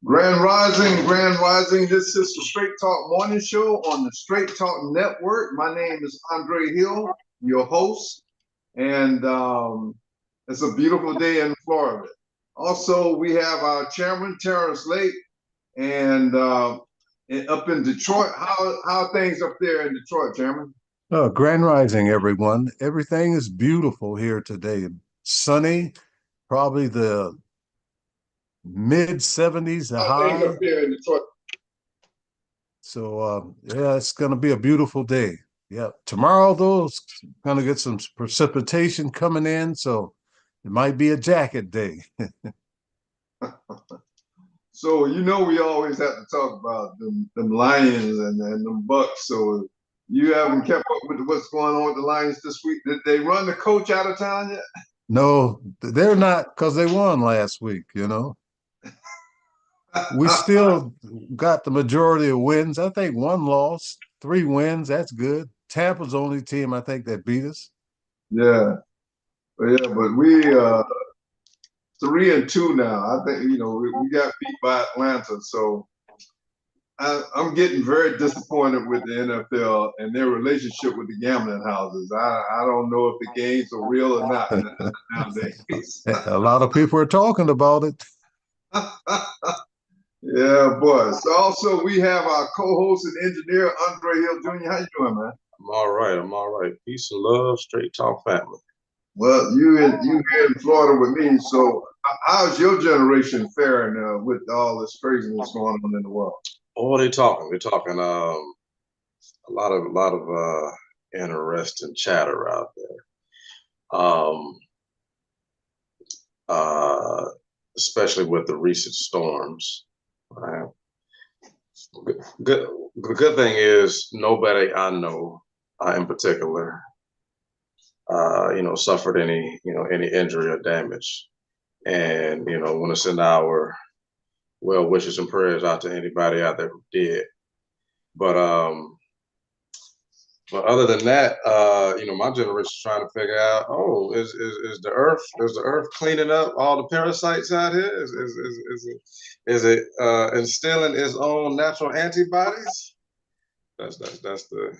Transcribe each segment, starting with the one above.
Grand Rising. This is the Straight Talk Morning Show on the Straight Talk Network. My name is Andre Hill, your host, and it's a beautiful day in Florida. Also, we have our chairman, Terrence Lake, and up in Detroit. How are things up there in Detroit, Chairman? Grand Rising, everyone. Everything is beautiful here today. Sunny, probably the mid 70s, the How are things high. up there in Detroit? So, yeah, it's going to be a beautiful day. Yeah. Tomorrow, though, it's going to get some precipitation coming in. So it might be a jacket day. So we always have to talk about them lions and them bucks. So you haven't kept up with what's going on with the Lions this week. Did they run the coach out of town yet? No, they're not, because they won last week. We still got the majority of wins. I think one loss, 3 wins. That's good. Tampa's the only team I think that beat us. Yeah, but we 3-2 now. I think we got beat by Atlanta, so I'm getting very disappointed with the NFL and their relationship with the gambling houses. I don't know if the games are real or not nowadays. A lot of people are talking about it. Yeah, boy. So also we have our co-host and engineer, Andre Hill Jr. How you doing, man? I'm all right. I'm all right. Peace and love, Straight Talk family. Well, you here in Florida with me. So how's your generation faring with all this craziness going on in the world? Oh, they talking. They're talking. A lot of interesting chatter out there. Especially with the recent storms. Right? The good thing is nobody I know in particular, suffered any injury or damage. And, want to send our well wishes and prayers out to anybody out there who did. But other than that, my generation's trying to figure out, is the earth cleaning up all the parasites out here? Is it instilling its own natural antibodies? That's the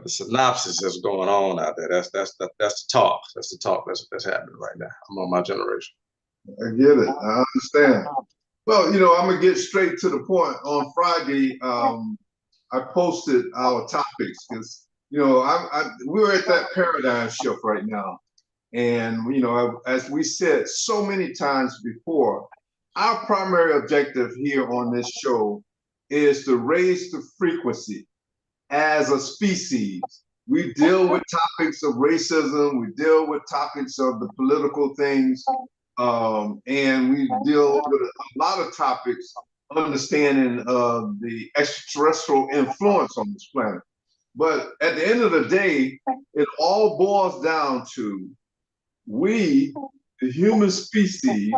synopsis that's going on out there. That's the talk. That's the talk that's happening right now among my generation. I get it. I understand. Well, I'm gonna get straight to the point. On Friday, I posted our topics because we're at that paradigm shift right now, and as we said so many times before, our primary objective here on this show is to raise the frequency as a species. We deal with topics of racism, we deal with topics of the political things, and we deal with a lot of topics understanding the extraterrestrial influence on this planet. But at the end of the day, it all boils down to we, the human species,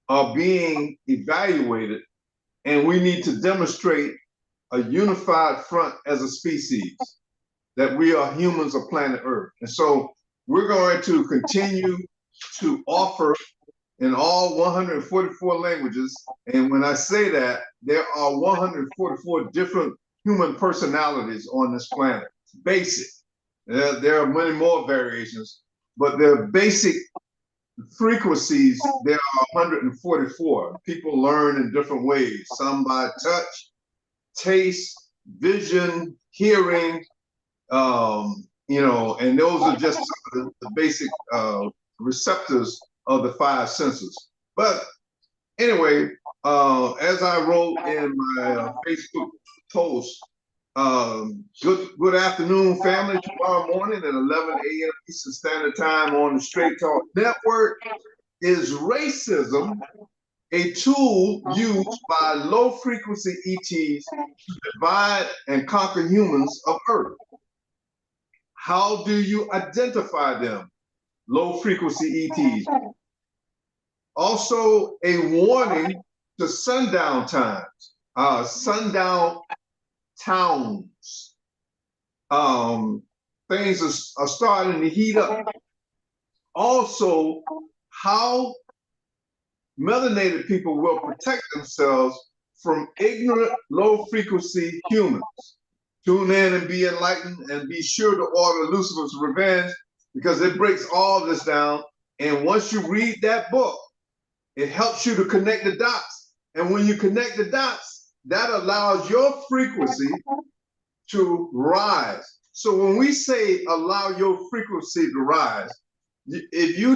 are being evaluated, and we need to demonstrate a unified front as a species that we are humans of planet Earth. And so we're going to continue to offer in all 144 languages. And when I say that, there are 144 different human personalities on this planet. It's basic. There are many more variations, but their basic frequencies, there are 144. People learn in different ways, some by touch, taste, vision, hearing, and those are just some of the basic receptors of the five senses. But anyway, as I wrote in my Facebook post, good afternoon, family. Tomorrow morning at 11 a.m. Eastern Standard Time on the Straight Talk Network. Is racism a tool used by low frequency ETs to divide and conquer humans of Earth? How do you identify them? Low frequency ETs. Also, a warning to sundown times, sundown towns. Things are starting to heat up. Also, how melanated people will protect themselves from ignorant, low-frequency humans. Tune in and be enlightened, and be sure to order Lucifer's Revenge, because it breaks all this down. And once you read that book, it helps you to connect the dots. And when you connect the dots, that allows your frequency to rise. So when we say allow your frequency to rise, if you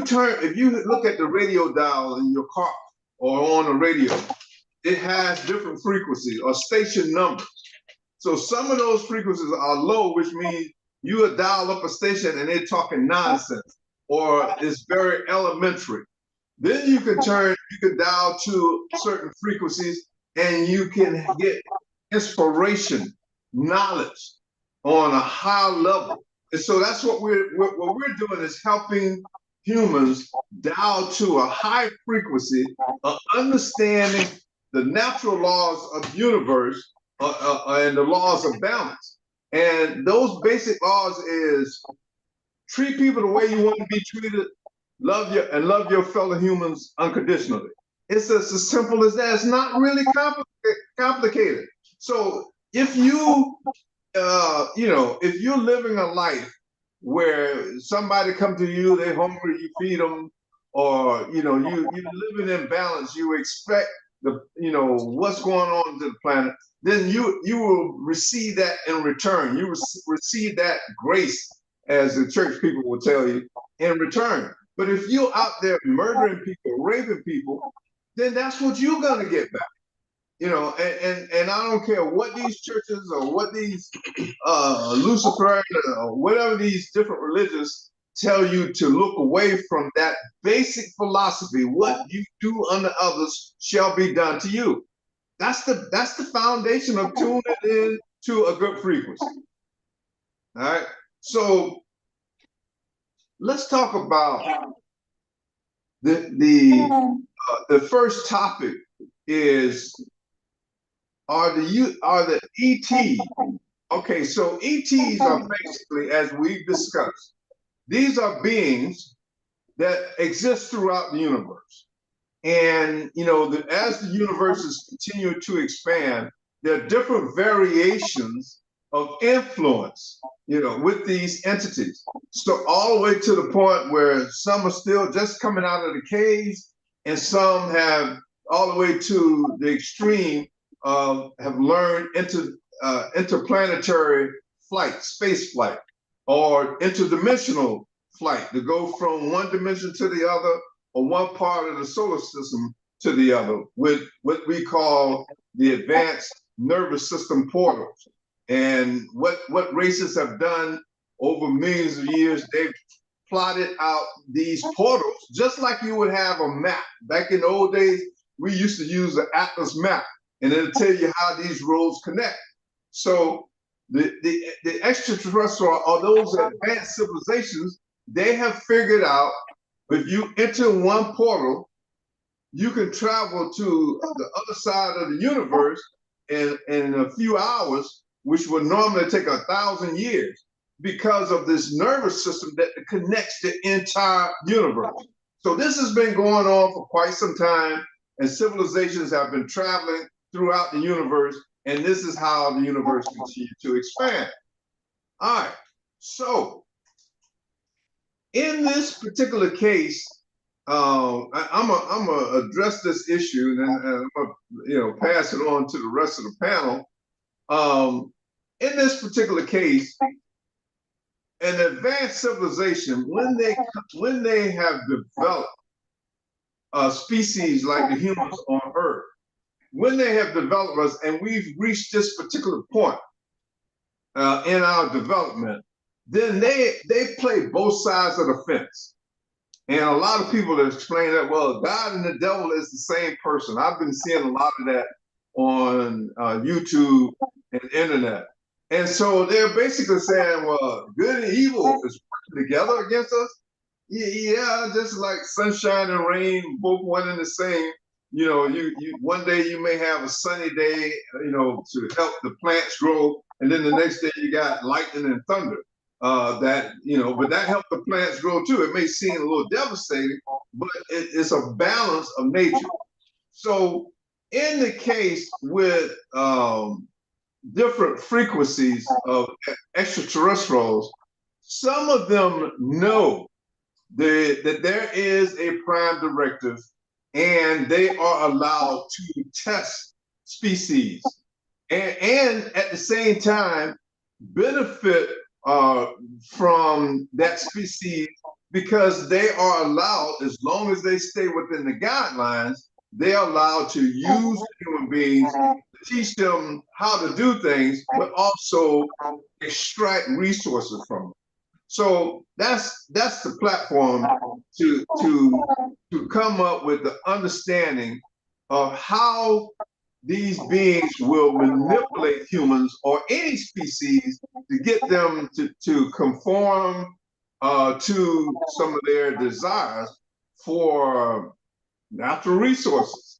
look at the radio dial in your car or on the radio, it has different frequencies or station numbers. So some of those frequencies are low, which means you would dial up a station and they're talking nonsense, or it's very elementary. Then you can dial to certain frequencies and you can get inspiration, knowledge on a high level. And so that's what we're doing, is helping humans dial to a high frequency of understanding the natural laws of the universe and the laws of balance. And those basic laws is treat people the way you want to be treated, love your fellow humans unconditionally. It's as simple as that. It's not really complicated. So if you if you're living a life where somebody come to you, they're hungry, you feed them, or you're living in balance, you expect what's going on to the planet, then you will receive that in return. You receive that grace, as the church people will tell you, in return. But if you're out there murdering people, raping people, then that's what you're gonna get back. And I don't care what these churches or what these Luciferian or whatever these different religions tell you to look away from that basic philosophy. What you do unto others shall be done to you. That's the foundation of tuning in to a good frequency. All right. So let's talk about the first topic is are the ET. Okay, so ETs are basically, as we've discussed, these are beings that exist throughout the universe. And as the universes continue to expand, there are different variations of influence, with these entities. So all the way to the point where some are still just coming out of the caves, and some have all the way to the extreme have learned interplanetary flight, space flight, or interdimensional flight, to go from one dimension to the other, or one part of the solar system to the other, with what we call the advanced nervous system portals. And what races have done over millions of years, they've plotted out these portals, just like you would have a map. Back in the old days, we used to use an atlas map, and it'll tell you how these roads connect. So the extraterrestrial, or those advanced civilizations, they have figured out if you enter one portal, you can travel to the other side of the universe in a few hours, which would normally take 1,000 years, because of this nervous system that connects the entire universe. So this has been going on for quite some time, and civilizations have been traveling throughout the universe, and this is how the universe continues to expand. All right, so in this particular case, I'm gonna address this issue, and I'm gonna pass it on to the rest of the panel. In this particular case, an advanced civilization, when they have developed a species like the humans on Earth, when they have developed us, and we've reached this particular point in our development, then they play both sides of the fence. And a lot of people explain that, well, God and the devil is the same person. I've been seeing a lot of that on YouTube and internet. And so they're basically saying, well, good and evil is working together against us. Yeah, just like sunshine and rain, both one and the same. You one day you may have a sunny day, to help the plants grow, and then the next day you got lightning and thunder. that, but that helped the plants grow too. It may seem a little devastating, but it's a balance of nature. So in the case with different frequencies of extraterrestrials, some of them know that there is a prime directive and they are allowed to test species and at the same time benefit from that species because they are allowed, as long as they stay within the guidelines, they are allowed to use human beings to teach them how to do things, but also extract resources from them. So that's the platform to come up with the understanding of how these beings will manipulate humans or any species to get them to conform to some of their desires for natural resources.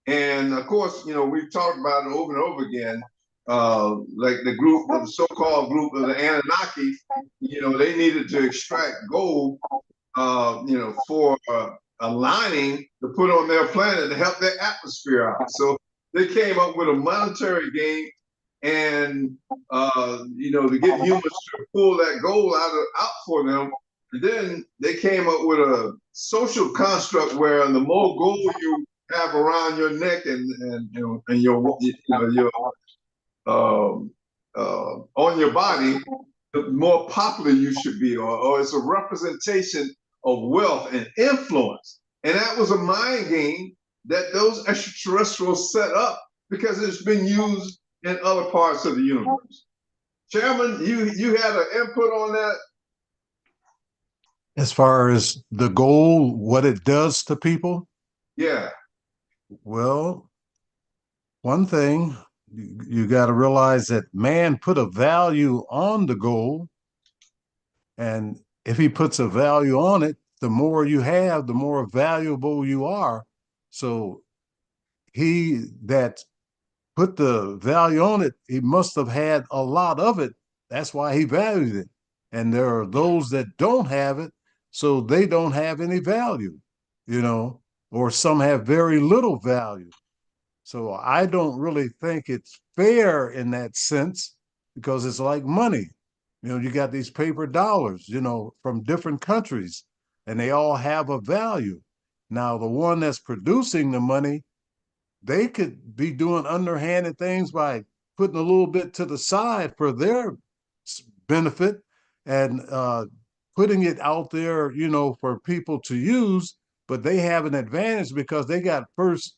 And of course, we've talked about it over and over again. Like the so-called group of the Anunnaki, they needed to extract gold, for aligning to put on their planet to help their atmosphere out. So they came up with a monetary gain and, to get humans to pull that gold out for them. And then they came up with a social construct where the more gold you have around your neck and your on your body, the more popular you should be, or it's a representation of wealth and influence. And that was a mind game that those extraterrestrials set up because it's been used in other parts of the universe. Chairman, you had an input on that? As far as the goal, what it does to people? Yeah. Well, one thing you got to realize that man put a value on the gold. And if he puts a value on it, the more you have, the more valuable you are. So he that put the value on it, he must have had a lot of it. That's why he valued it. And there are those that don't have it, so they don't have any value, or some have very little value. So I don't really think it's fair in that sense because it's like money. You got these paper dollars, from different countries, and they all have a value. Now, the one that's producing the money, they could be doing underhanded things by putting a little bit to the side for their benefit and putting it out there, for people to use, but they have an advantage because they got first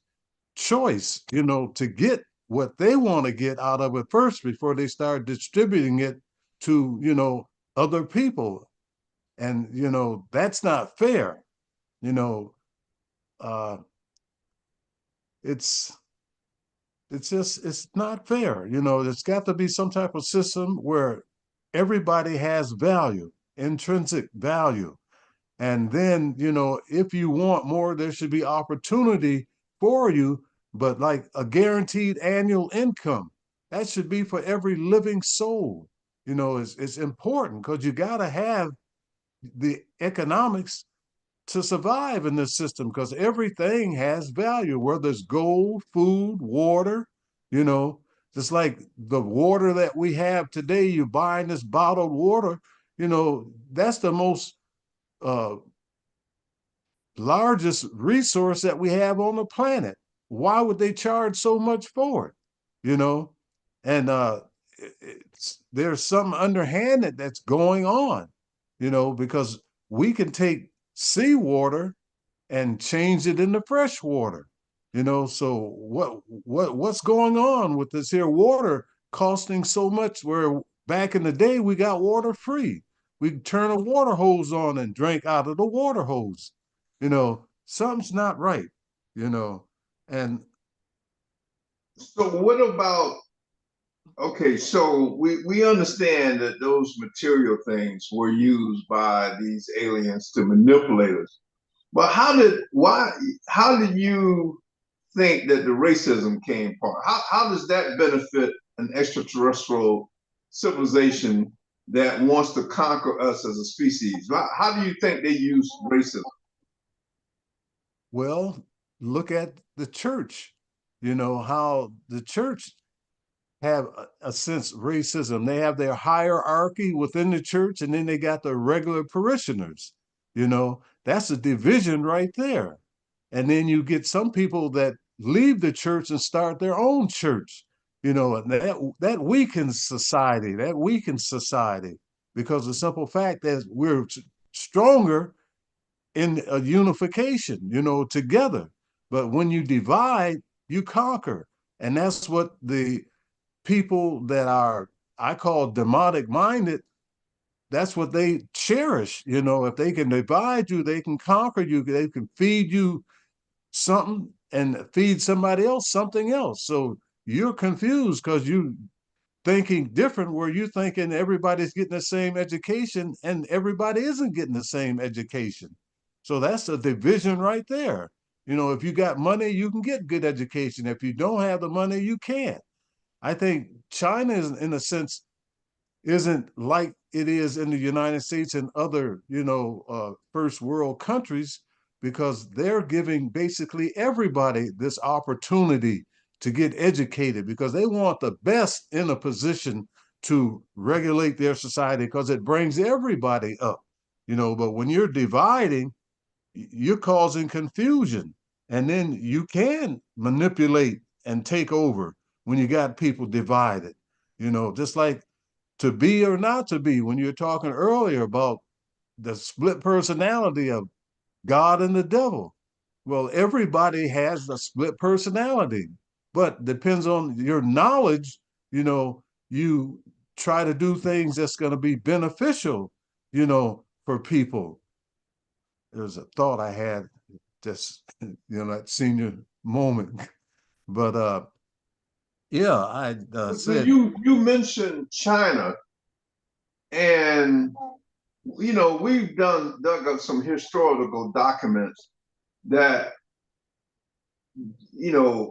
choice, to get what they want to get out of it first before they start distributing it to, other people. And, that's not fair. Uh, it's it's not fair. There's got to be some type of system where everybody has value, intrinsic value. And then, if you want more, there should be opportunity for you, but like a guaranteed annual income, that should be for every living soul. It's important because you got to have the economics to survive in this system because everything has value, whether it's gold, food, water, you know, just like the water that we have today, you buying this bottled water, that's the most uh, largest resource that we have on the planet. Why would they charge so much for it? You know, and there's some underhanded that's going on, because we can take seawater and change it into fresh water. So what's going on with this here water costing so much where back in the day we got water free? We turn a water hose on and drink out of the water hose. Something's not right, and So what about, okay, so we understand that those material things were used by these aliens to manipulate us. But how did you think that the racism came part? How does that benefit an extraterrestrial civilization that wants to conquer us as a species? How do you think they use racism? Well, look at the church. You know how the church have a sense racism. They have their hierarchy within the church, and then they got the regular parishioners. You know, that's a division right there. And then you get some people that leave the church and start their own church. You know, and that weakens society. That weakens society because the simple fact that we're stronger in a unification, you know, together. But when you divide, you conquer. And that's what the people that are, I call demonic minded, that's what they cherish. You know, if they can divide you, they can conquer you, they can feed you something and feed somebody else something else. So you're confused because you thinking different, where you thinking everybody's getting the same education and everybody isn't getting the same education. So that's a division right there. You know, if you got money, you can get good education. If you don't have the money, you can't. I think China is, in a sense, isn't like it is in the United States and other, first world countries, because they're giving basically everybody this opportunity to get educated because they want the best in a position to regulate their society because it brings everybody up, but when you're dividing, you're causing confusion. And then you can manipulate and take over when you got people divided, just like to be or not to be. When you're talking earlier about the split personality of God and the devil. Well, everybody has a split personality, but depends on your knowledge, you try to do things that's going to be beneficial, for people. There's a thought I had just, that senior moment. But yeah, I So said, you mentioned China, and we've dug up some historical documents that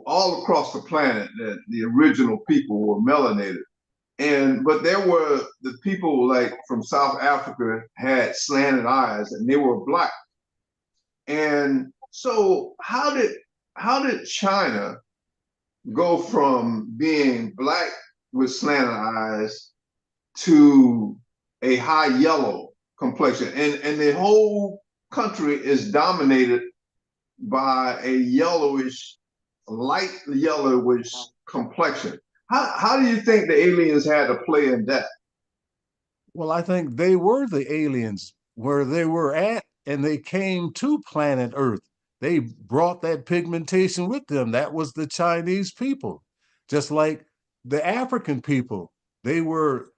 all across the planet that the original people were melanated. But there were the people like from South Africa had slanted eyes and they were black. And so how did China go from being black with slanted eyes to a high yellow complexion? And the whole country is dominated by a yellowish, light yellowish complexion. How do you think the aliens had to play in that? well, I think they were the aliens where they were at, and they came to planet Earth. They brought that pigmentation with them. That was the Chinese people, just like the African people. They were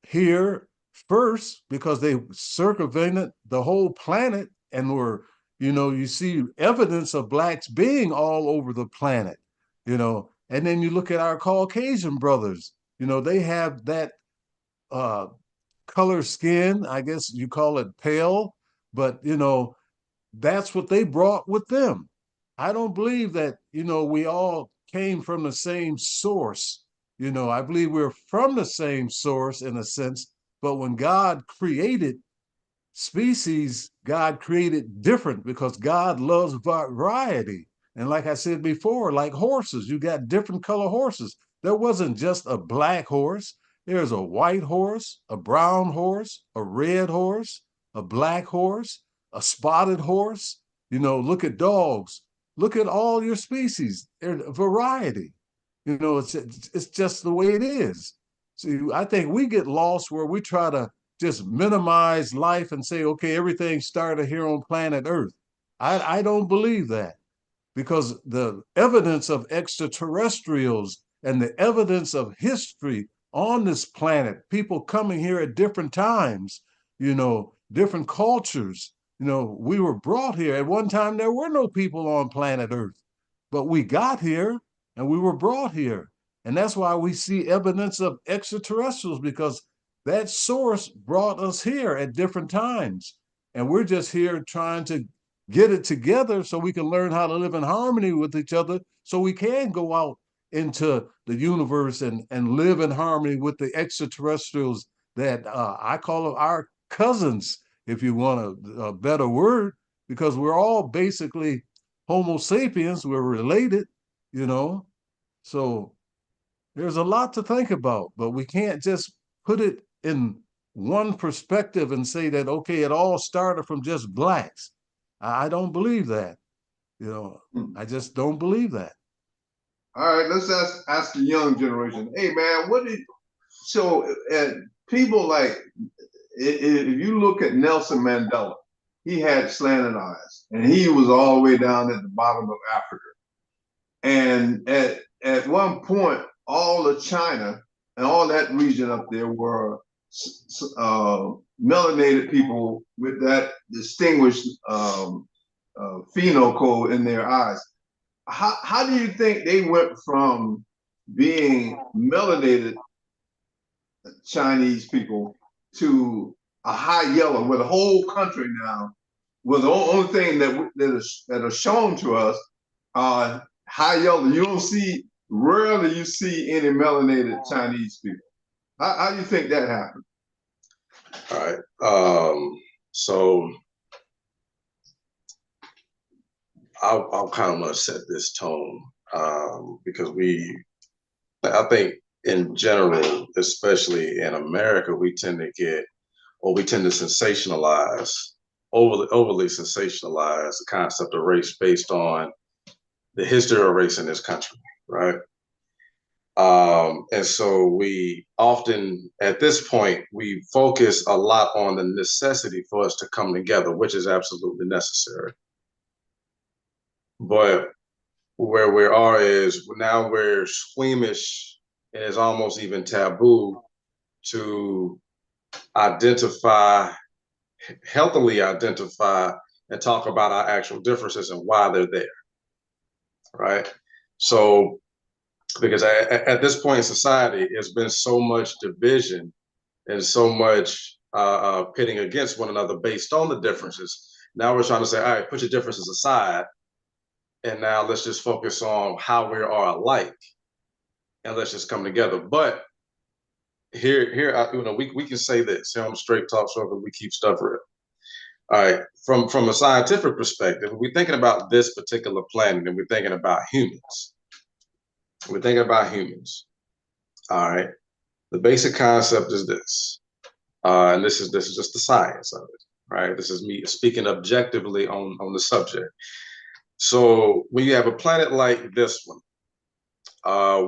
here first because they circumvented the whole planet and were, you see evidence of blacks being all over the planet, and then you look at our Caucasian brothers, they have that uh, color skin. I guess you call it pale, but that's what they brought with them. I don't believe that, we all came from the same source. I believe we're from the same source in a sense, but when God created species, God created different because God loves variety. And like I said before, like horses, you got different color horses. There wasn't just a black horse. There's a white horse, a brown horse, a red horse, a black horse, a spotted horse. Look at dogs. Look at all your species. There's variety. It's just the way it is. See, I think we get lost where we try to just minimize life and say, okay, everything started here on planet Earth. I don't believe that because the evidence of extraterrestrials and the evidence of history on this planet, people coming here at different times, different cultures, we were brought here. At one time, there were no people on planet Earth, but we got here and we were brought here. And that's why we see evidence of extraterrestrials, because that source brought us here at different times. And we're just here trying to get it together so we can learn how to live in harmony with each other so we can go out into the universe and live in harmony with the extraterrestrials that I call them our cousins, if you want a better word, because we're all basically Homo sapiens. We're related, you know. So there's a lot to think about, but we can't just put it in one perspective and say that, okay, it all started from just blacks. I don't believe that. You know, I just don't believe that. All right, let's ask the young generation. Hey, man, people like, if you look at Nelson Mandela, he had slanted eyes, and he was all the way down at the bottom of Africa. And at one point, all of China and all that region up there were melanated people with that distinguished pheno code in their eyes. How do you think they went from being melanated Chinese people to a high yellow, where the whole country now, well, the only thing that are shown to us are high yellow? You don't see, rarely you see any melanated Chinese people. How do you think that happened? All right. So I'll kind of want to set this tone because I think in general, especially in America, we tend to sensationalize, overly sensationalize the concept of race based on the history of race in this country, right? And so we often, at this point, we focus a lot on the necessity for us to come together, which is absolutely necessary. But where we are is now we're squeamish, and it's almost even taboo to healthily identify and talk about our actual differences and why they're there, right? So, because at this point in society, it's been so much division and so much pitting against one another based on the differences. Now we're trying to say, all right, put your differences aside, and now let's just focus on how we are alike, and let's just come together. But here, we can say this. I'm straight talk show, but we keep stuff real. All right, from a scientific perspective, we're thinking about this particular planet, and we're thinking about humans. We're thinking about humans. All right. The basic concept is this, and this is just the science of it, right? This is me speaking objectively on the subject. So when you have a planet like this one,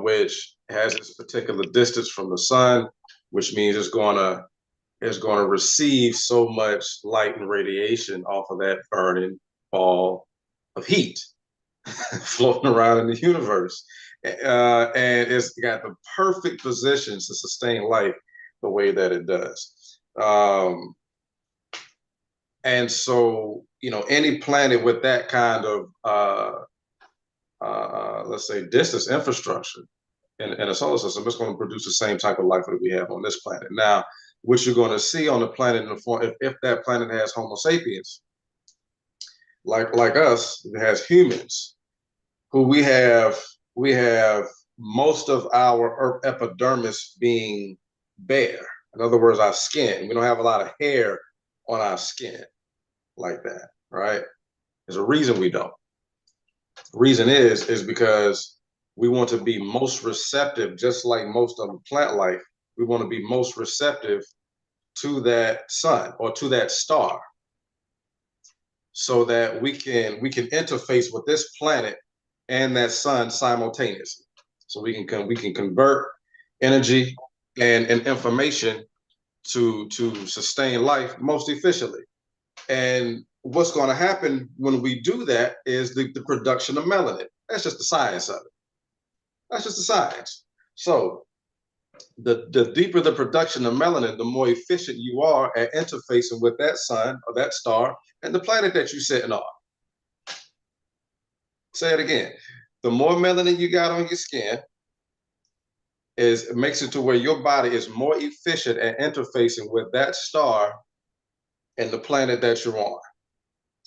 which has this particular distance from the sun, which means it's going to receive so much light and radiation off of that burning ball of heat floating around in the universe. And it's got the perfect positions to sustain life the way that it does. And so, any planet with that kind of, let's say, distance infrastructure in a solar system, it's going to produce the same type of life that we have on this planet. Now, what you're going to see on the planet in the form, if that planet has Homo sapiens, like us, it has humans, who we have most of our epidermis being bare. In other words, our skin. We don't have a lot of hair on our skin like that, right? There's a reason we don't. The reason is because we want to be most receptive, just like most of the plant life. We want to be most receptive to that sun or to that star, so that we can interface with this planet and that sun simultaneously. So we can convert energy and information to sustain life most efficiently. And what's going to happen when we do that is the production of melanin. That's just the science of it. That's just the science. So the deeper the production of melanin, the more efficient you are at interfacing with that sun or that star and the planet that you're sitting on. Say it again. The more melanin you got on your skin, it makes it to where your body is more efficient at interfacing with that star and the planet that you're on.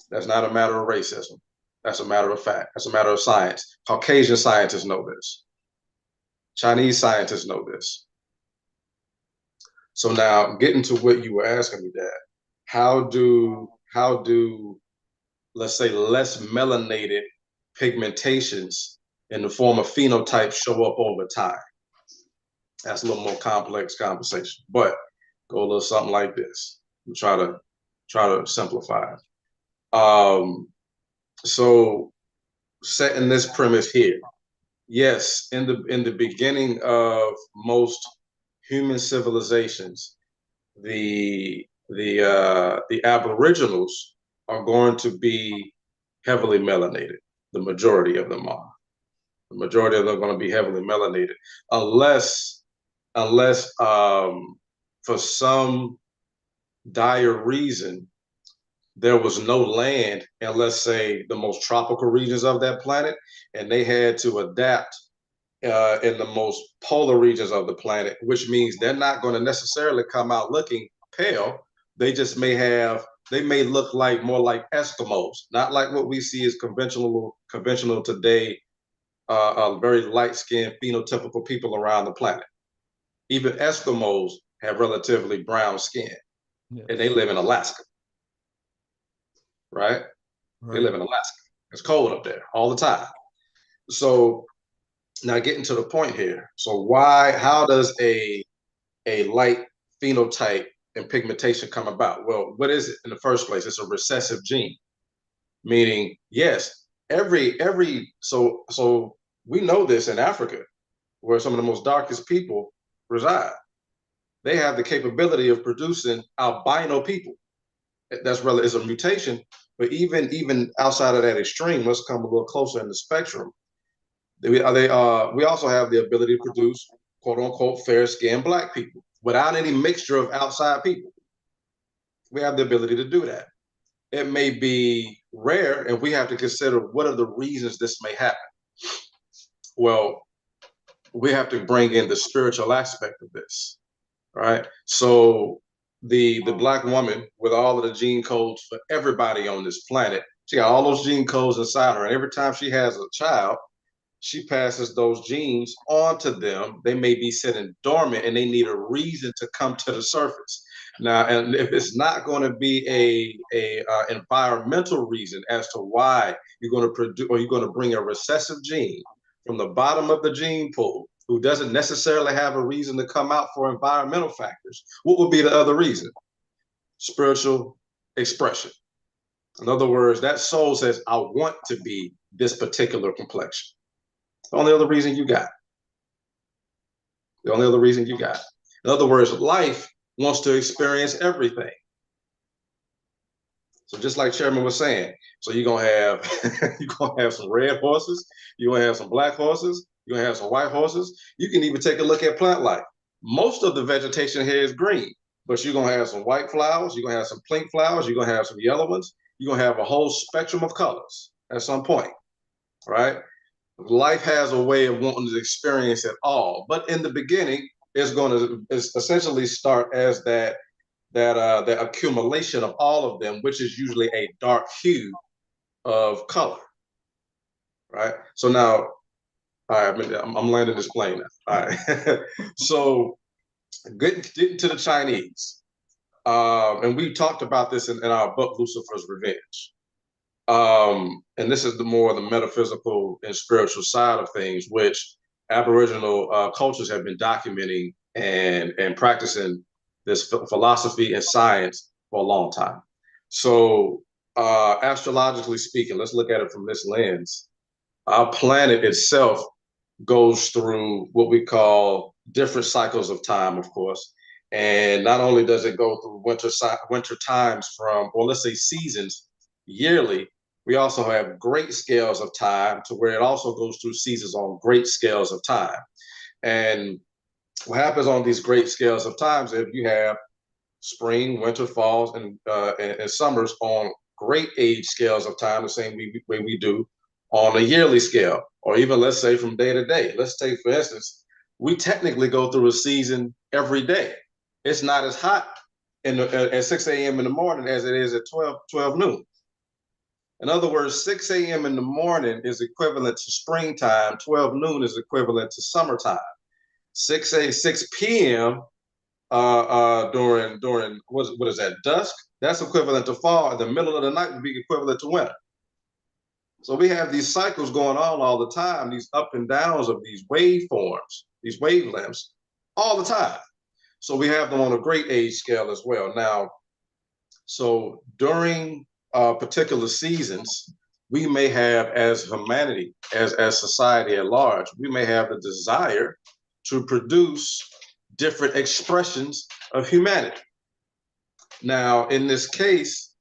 That's not a matter of racism. That's a matter of fact. That's a matter of science. Caucasian scientists know this. Chinese scientists know this. So now getting to what you were asking me, Dad, how do let's say less melanated pigmentations in the form of phenotypes show up over time? That's a little more complex conversation, but go a little something like this. We'll try to simplify it. So setting this premise here, yes, in the beginning of most human civilizations, the Aboriginals are going to be heavily melanated. The majority of them are. The majority of them are going to be heavily melanated, unless for some dire reason there was no land in, let's say, the most tropical regions of that planet, and they had to adapt in the most polar regions of the planet, which means they're not going to necessarily come out looking pale. They may look like more like Eskimos, not like what we see as conventional today, very light skinned phenotypical people around the planet. Even Eskimos have relatively brown skin, Yes. and they live in Alaska, right? They live in Alaska. It's cold up there all the time. So now getting to the point here. So how does a light phenotype and pigmentation come about? Well, what is it in the first place? It's a recessive gene, meaning yes, so we know this in Africa, where some of the most darkest people reside. They have the capability of producing albino people. That's really is a mutation, but even outside of that extreme, let's come a little closer in the spectrum. We also have the ability to produce quote unquote fair skinned black people without any mixture of outside people. We have the ability to do that. It may be rare, and we have to consider what are the reasons this may happen. Well, we have to bring in the spiritual aspect of this, right? So the black woman with all of the gene codes for everybody on this planet, she got all those gene codes inside her, and every time she has a child, she passes those genes on to them. They may be sitting dormant and they need a reason to come to the surface. Now, and if it's not going to be a environmental reason as to why you're going to produce or you're going to bring a recessive gene from the bottom of the gene pool who doesn't necessarily have a reason to come out for environmental factors, what would be the other reason? Spiritual expression. In other words, that soul says, I want to be this particular complexion. The only other reason you got. The only other reason you got. In other words, life wants to experience everything. So just like Chairman was saying, so you're gonna have some red horses, you're gonna have some black horses, you're gonna have some white horses. You can even take a look at plant life. Most of the vegetation here is green, but you're gonna have some white flowers, you're gonna have some pink flowers, you're gonna have some yellow ones, you're gonna have a whole spectrum of colors at some point, right? Life has a way of wanting to experience it all, but in the beginning, it's essentially start as that accumulation of all of them, which is usually a dark hue of color, right? So now, all right, I'm landing this plane now. All right, so getting to the Chinese, and we talked about this in our book Lucifer's Revenge. And this is the metaphysical and spiritual side of things, which Aboriginal cultures have been documenting and practicing this philosophy and science for a long time. So, astrologically speaking, let's look at it from this lens. Our planet itself goes through what we call different cycles of time, of course. And not only does it go through winter times or let's say seasons yearly, we also have great scales of time to where it also goes through seasons on great scales of time. And what happens on these great scales of times is you have spring, winter, falls, and summers on great age scales of time, the same way we do on a yearly scale, or even let's say from day to day. Let's take, for instance, we technically go through a season every day. It's not as hot at 6 a.m. in the morning as it is at 12 noon. In other words, 6 a.m. in the morning is equivalent to springtime, 12 noon is equivalent to summertime. 6 p.m. during what is that, dusk? That's equivalent to fall. The middle of the night would be equivalent to winter. So we have these cycles going on all the time, these up and downs of these waveforms, these wavelengths, all the time. So we have them on a great age scale as well. Now, so during particular seasons, we may have, as humanity, as society at large, we may have the desire to produce different expressions of humanity. Now, in this case,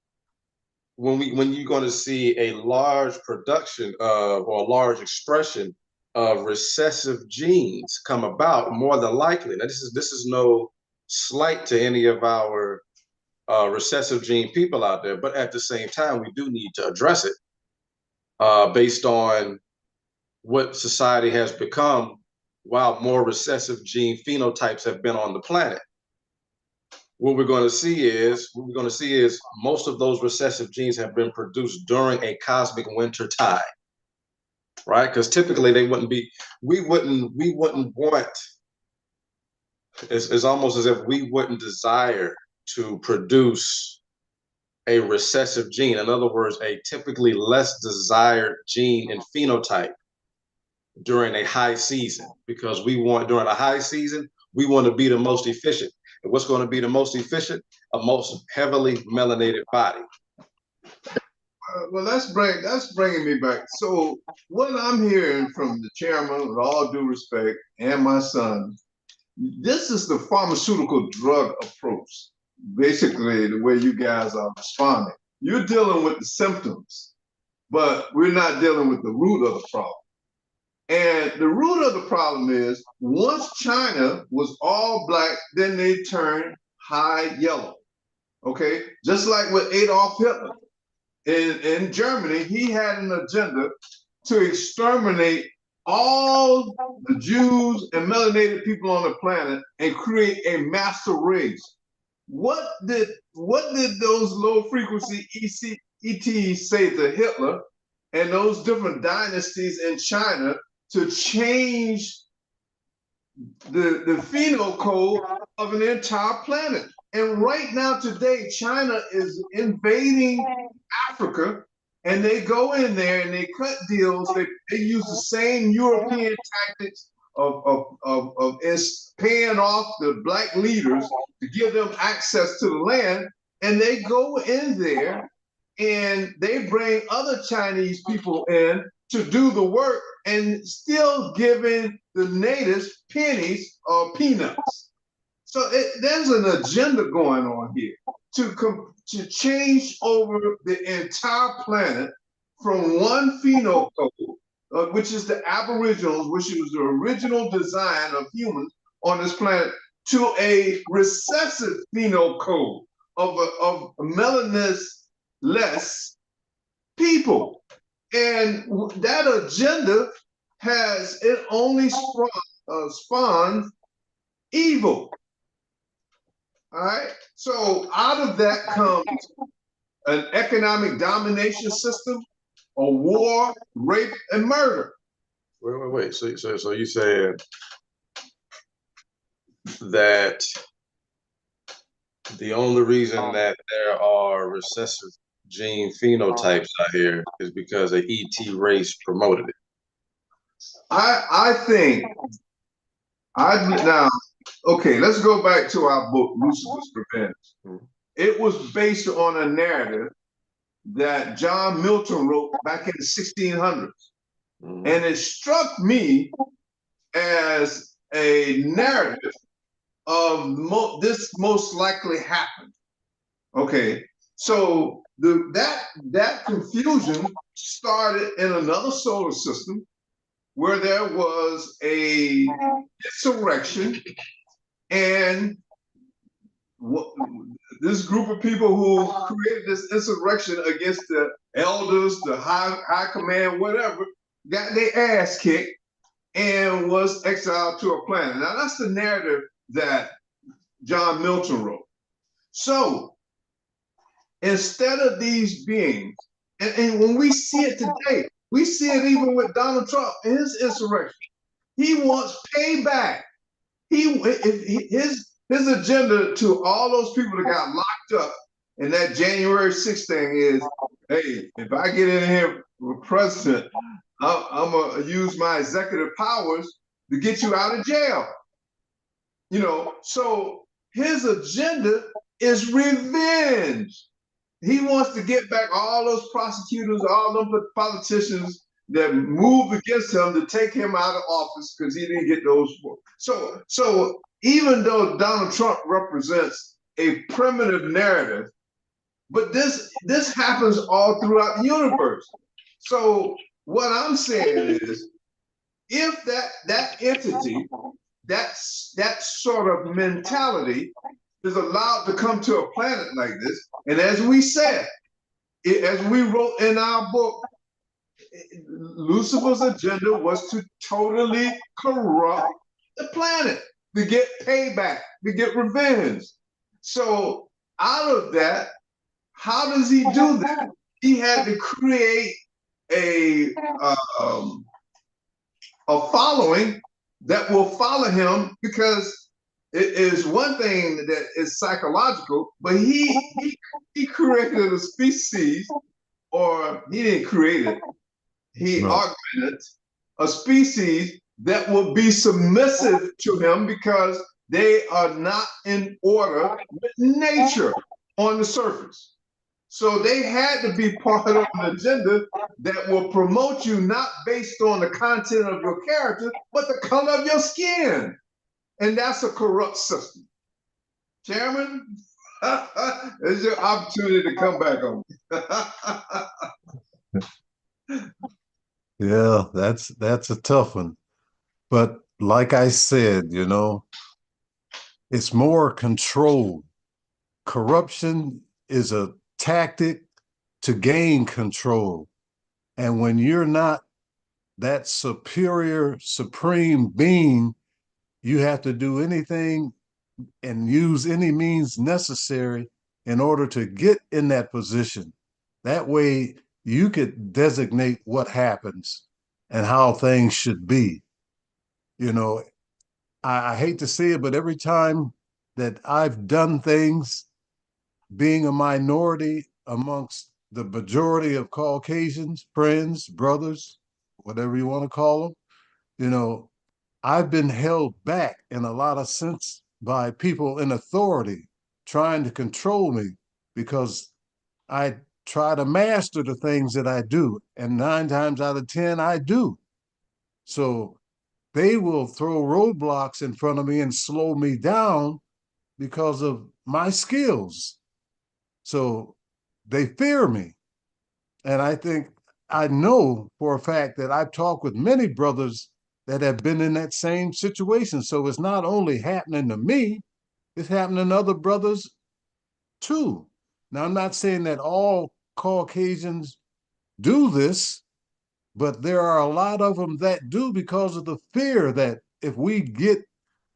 when you're going to see a large production of, or a large expression of recessive genes come about, more than likely, now this is no slight to any of our recessive gene people out there, but at the same time, we do need to address it based on what society has become while more recessive gene phenotypes have been on the planet. What we're going to see is most of those recessive genes have been produced during a cosmic winter time, right? Because typically they wouldn't be, we wouldn't want, it's almost as if we wouldn't desire to produce a recessive gene. In other words, a typically less desired gene and phenotype during a high season, because we want, during a high season, we want to be the most efficient. And what's going to be the most efficient? A most heavily melanated body. Well, that's bringing me back. So what I'm hearing from the chairman, with all due respect, and my son, this is the pharmaceutical drug approach. Basically, the way you guys are responding. You're dealing with the symptoms, but we're not dealing with the root of the problem. And the root of the problem is, once China was all black, then they turned high yellow. Okay, just like with Adolf Hitler in Germany, he had an agenda to exterminate all the Jews and melanated people on the planet and create a master race. What did those low frequency ETs say to Hitler and those different dynasties in China to change the phenocode of an entire planet? And right now, today, China is invading Africa, and they go in there and they cut deals. They use the same European tactics of paying off the black leaders to give them access to the land. And they go in there and they bring other Chinese people in to do the work, and still giving the natives pennies or peanuts. So there's an agenda going on here to change over the entire planet from one phenocode, which is the Aboriginals, which was the original design of humans on this planet, to a recessive phenocode of melanin-less people. And that agenda it only spawns evil. All right. So out of that comes an economic domination system, a war, rape, and murder. Wait. So you said that the only reason that there are recessive gene phenotypes out here is because the ET race promoted it. I think now, okay, let's go back to our book, Lucifer's Revenge. Mm-hmm. It was based on a narrative that John Milton wrote back in the 1600s. Mm-hmm. And it struck me as a narrative of this most likely happened. Okay, so that confusion started in another solar system where there was a insurrection, and this group of people who created this insurrection against the elders, the high command, whatever, got their ass kicked and was exiled to a planet. Now that's the narrative that John Milton wrote. So instead of these beings, and when we see it today, we see it even with Donald Trump and his insurrection. He wants payback. His His agenda to all those people that got locked up in that January 6th thing is, hey, if I get in here for president, I'm gonna use my executive powers to get you out of jail. You know, so his agenda is revenge. He wants to get back all those prosecutors, all those politicians that moved against him to take him out of office because he didn't get those. So even though Donald Trump represents a primitive narrative, but this happens all throughout the universe. So what I'm saying is, if that entity, that sort of mentality is allowed to come to a planet like this, and as we said, as we wrote in our book, Lucifer's agenda was to totally corrupt the planet, to get payback, to get revenge. So out of that, how does he do that? He had to create a following that will follow him, because it is one thing that is psychological, but he created a species, or he didn't create it, he augmented a species that will be submissive to him because they are not in order with nature on the surface. So they had to be part of an agenda that will promote you not based on the content of your character, but the color of your skin. And that's a corrupt system. Chairman, it's your opportunity to come back on me. Yeah, that's a tough one. But like I said, it's more control. Corruption is a tactic to gain control. And when you're not that superior, supreme being, you have to do anything and use any means necessary in order to get in that position. That way, you could designate what happens and how things should be. You know, I hate to say it, but every time that I've done things, being a minority amongst the majority of Caucasians, friends, brothers, whatever you want to call them, I've been held back in a lot of sense by people in authority trying to control me because I try to master the things that I do. And 9 times out of 10, I do. So they will throw roadblocks in front of me and slow me down because of my skills. So they fear me. And I know for a fact that I've talked with many brothers that have been in that same situation. So it's not only happening to me, it's happening to other brothers too. Now, I'm not saying that all Caucasians do this, but there are a lot of them that do because of the fear that if we get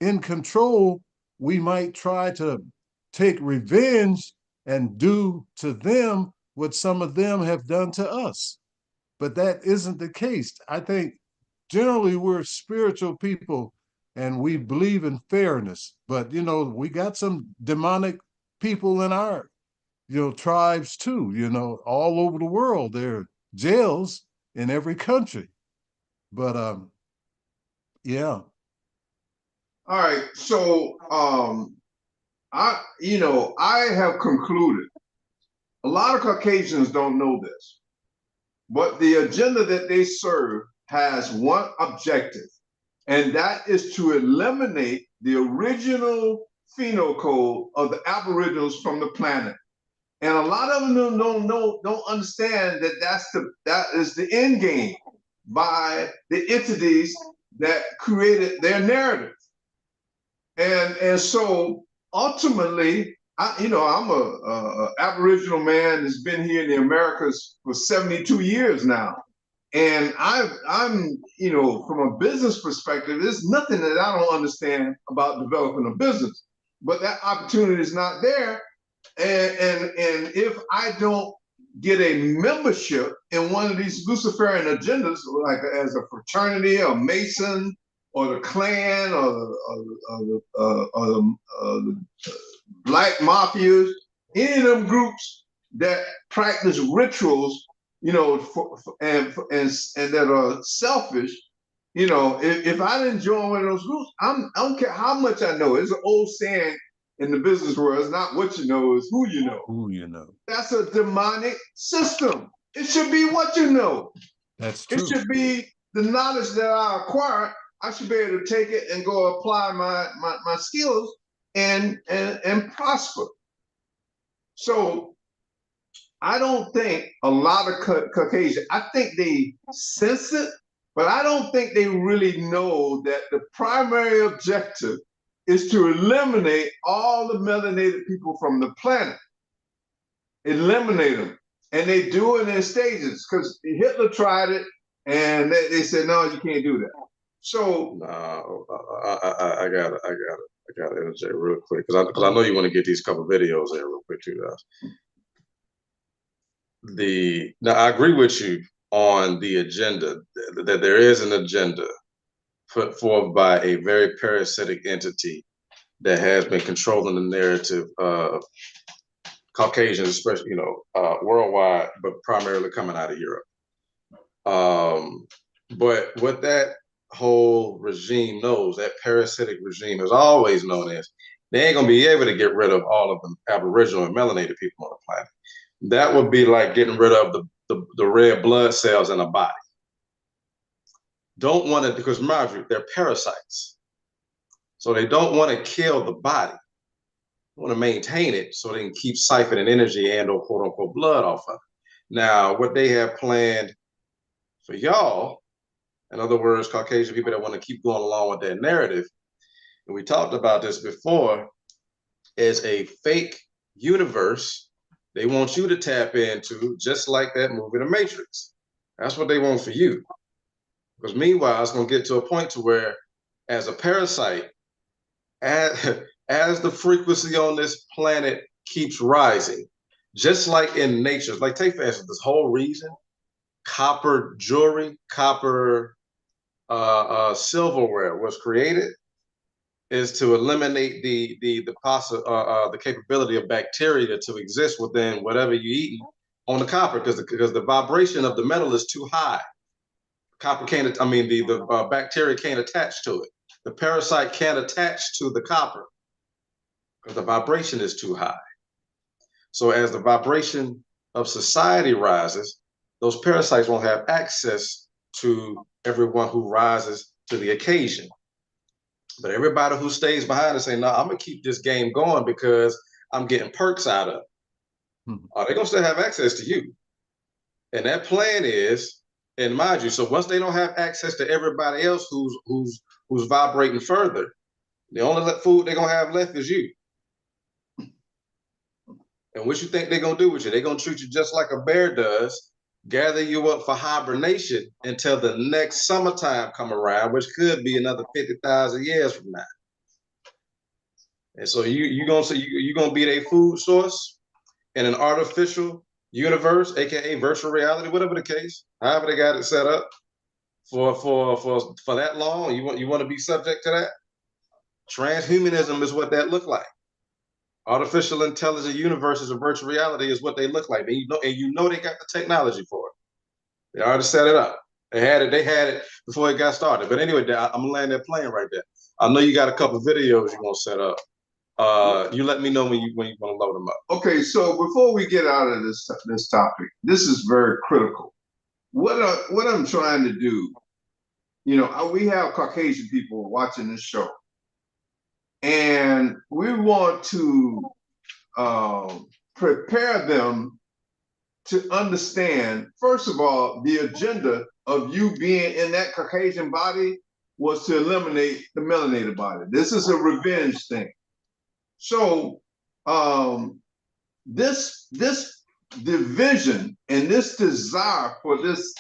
in control, we might try to take revenge and do to them what some of them have done to us. But that isn't the case. I think generally we're spiritual people and we believe in fairness. But, we got some demonic people in our, tribes too, all over the world. There are jails in every country. But yeah. All right. So I have concluded a lot of Caucasians don't know this, but the agenda that they serve has one objective, and that is to eliminate the original phenocode of the Aboriginals from the planet. And a lot of them don't understand that that is the end game by the entities that created their narrative. And so ultimately, I'm a Aboriginal man that's been here in the Americas for 72 years now. And I'm, from a business perspective, there's nothing that I don't understand about developing a business. But that opportunity is not there. And if I don't get a membership in one of these Luciferian agendas, like as a fraternity, a Mason, the Klan or the black mafias, any of them groups that practice rituals, you know, and that are selfish. You know, if I didn't join one of those groups, I don't care how much I know. It's an old saying in the business world: it's not what you know, it's who you know. Who you know. That's a demonic system. It should be what you know. That's true. It should be the knowledge that I acquired. I should be able to take it and go apply my skills and prosper. So I don't think a lot of Caucasian, I think they sense it, but I don't think they really know that the primary objective is to eliminate all the melanated people from the planet. Eliminate them. And they do it in stages, because Hitler tried it and they said, no, you can't do that. So no, I gotta interject real quick, because I know you want to get these couple videos in real quick too, guys. Now I agree with you on the agenda, that there is an agenda put forth by a very parasitic entity that has been controlling the narrative of Caucasians, especially, you know, worldwide, but primarily coming out of Europe. But what that whole regime knows, that parasitic regime has always known is, they ain't gonna be able to get rid of all of the Aboriginal and melanated people on the planet. That would be like getting rid of the red blood cells in a body. Don't want to, because mind you, they're parasites. So they don't want to kill the body. They want to maintain it so they can keep siphoning energy and or quote unquote blood off of it. Now, what they have planned for y'all, in other words, Caucasian people that want to keep going along with that narrative, and we talked about this before, is a fake universe they want you to tap into, just like that movie, The Matrix. That's what they want for you. Because meanwhile, it's going to get to a point to where, as a parasite, as the frequency on this planet keeps rising, just like in nature, like take for instance, this whole reason copper jewelry, copper silverware was created, is to eliminate the capability of bacteria to exist within whatever you eat on the copper, because the vibration of the metal is too high. Copper can't, I mean, the bacteria can't attach to it. The parasite can't attach to the copper because the vibration is too high. So as the vibration of society rises, those parasites won't have access to everyone who rises to the occasion. But everybody who stays behind and say, no, I'm gonna keep this game going because I'm getting perks out of it. They're gonna still have access to you. And that plan is, and mind you, so once they don't have access to everybody else who's vibrating further, the only food they're gonna have left is you. And what you think they're gonna do with you? They're gonna treat you just like a bear does, gather you up for hibernation until the next summertime come around, which could be another 50,000 years from now. And so you're gonna be their food source in an artificial universe, aka virtual reality, whatever the case, however they got it set up for that long. You want to be subject to that? Transhumanism is what that look like. Artificial intelligent universes of virtual reality is what they look like. And you know they got the technology for it. They already set it up. They had it before it got started. But anyway, I'm gonna land that plane right there. I know you got a couple videos you want to set up. You let me know when you want to load them up. Okay, so before we get out of this topic, this is very critical. What I'm trying to do, you know, we have Caucasian people watching this show, and we want to prepare them to understand, first of all, the agenda of you being in that Caucasian body was to eliminate the melanated body. This is a revenge thing. So this division and this desire for this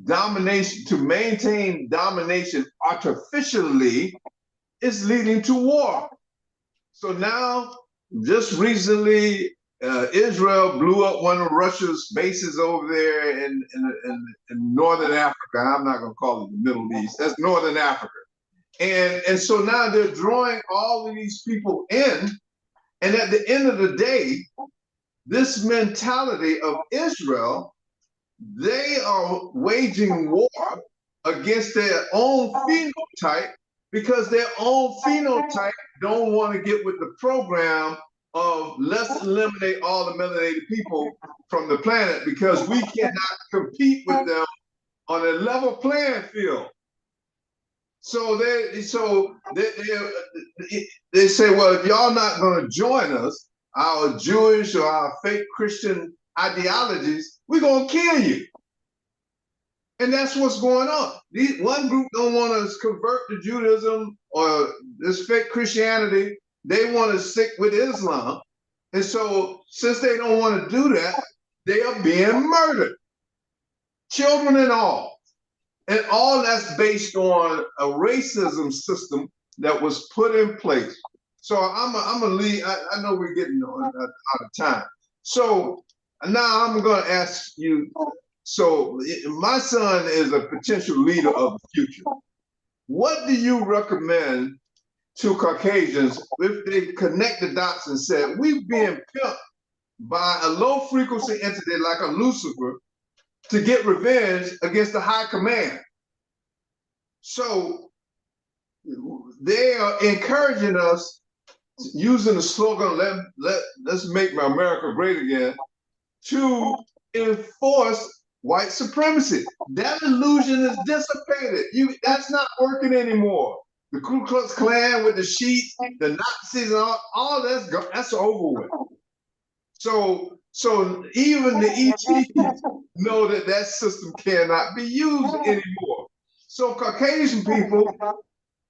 domination, to maintain domination artificially, is leading to war. So now, just recently, Israel blew up one of Russia's bases over there in northern Africa. I'm not going to call it the Middle East. That's northern Africa. And so now they're drawing all of these people in. And at the end of the day, this mentality of Israel, they are waging war against their own phenotype because their own phenotype don't want to get with the program of let's eliminate all the melanated people from the planet because we cannot compete with them on a level playing field. So they say, well, if y'all not going to join us, our Jewish or our fake Christian ideologies, we're going to kill you. And that's what's going on. One group don't want to convert to Judaism or this fake Christianity. They want to stick with Islam. And so since they don't want to do that, they are being murdered, children and all. And all that's based on a racism system that was put in place. So I'm gonna leave. I know we're getting out of time. So now I'm gonna ask you. So my son is a potential leader of the future. What do you recommend to Caucasians if they connect the dots and said, we've been pimped by a low frequency entity like a Lucifer to get revenge against the high command? So they are encouraging us using the slogan, let's make America great again, to enforce white supremacy. That illusion is dissipated. That's not working anymore. The Ku Klux Klan with the sheets, the Nazis, and all that's over with. So even the ETs know that system cannot be used anymore. So Caucasian people,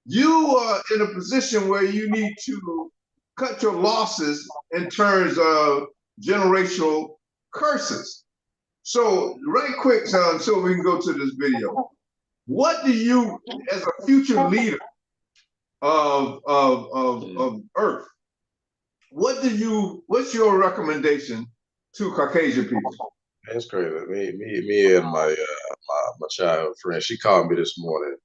you are in a position where you need to cut your losses in terms of generational curses. So right quick, son, so we can go to this video. What do you, as a future leader of Earth, what's your recommendation to Caucasian people? That's crazy. Me and my childhood friend, she called me this morning.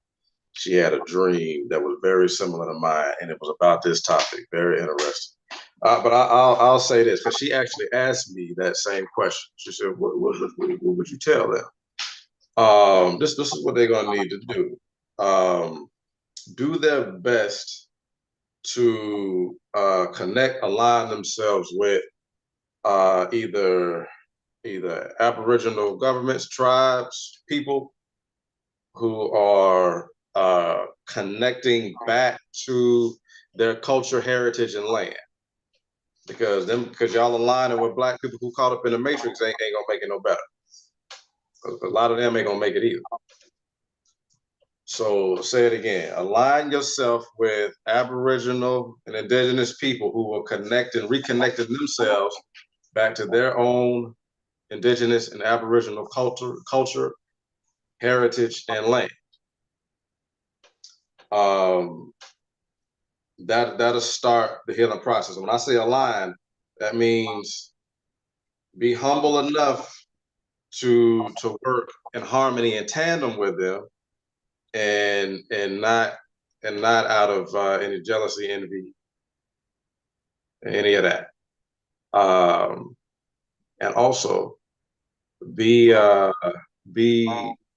She had a dream that was very similar to mine, and it was about this topic. Very interesting. But I'll say this, because she actually asked me that same question. She said, what would you tell them? This is what they're going to need to do. Do their best to align themselves with either Aboriginal governments, tribes, people who are connecting back to their culture, heritage, and land. Because y'all aligning with black people who caught up in the matrix ain't gonna make it no better. A lot of them ain't gonna make it either. So say it again, align yourself with Aboriginal and indigenous people who will connect and reconnecting themselves back to their own indigenous and Aboriginal culture, heritage, and land. That'll start the healing process. When I say align, that means be humble enough to work in harmony and tandem with them, and not out of any jealousy, envy, any of that. And also be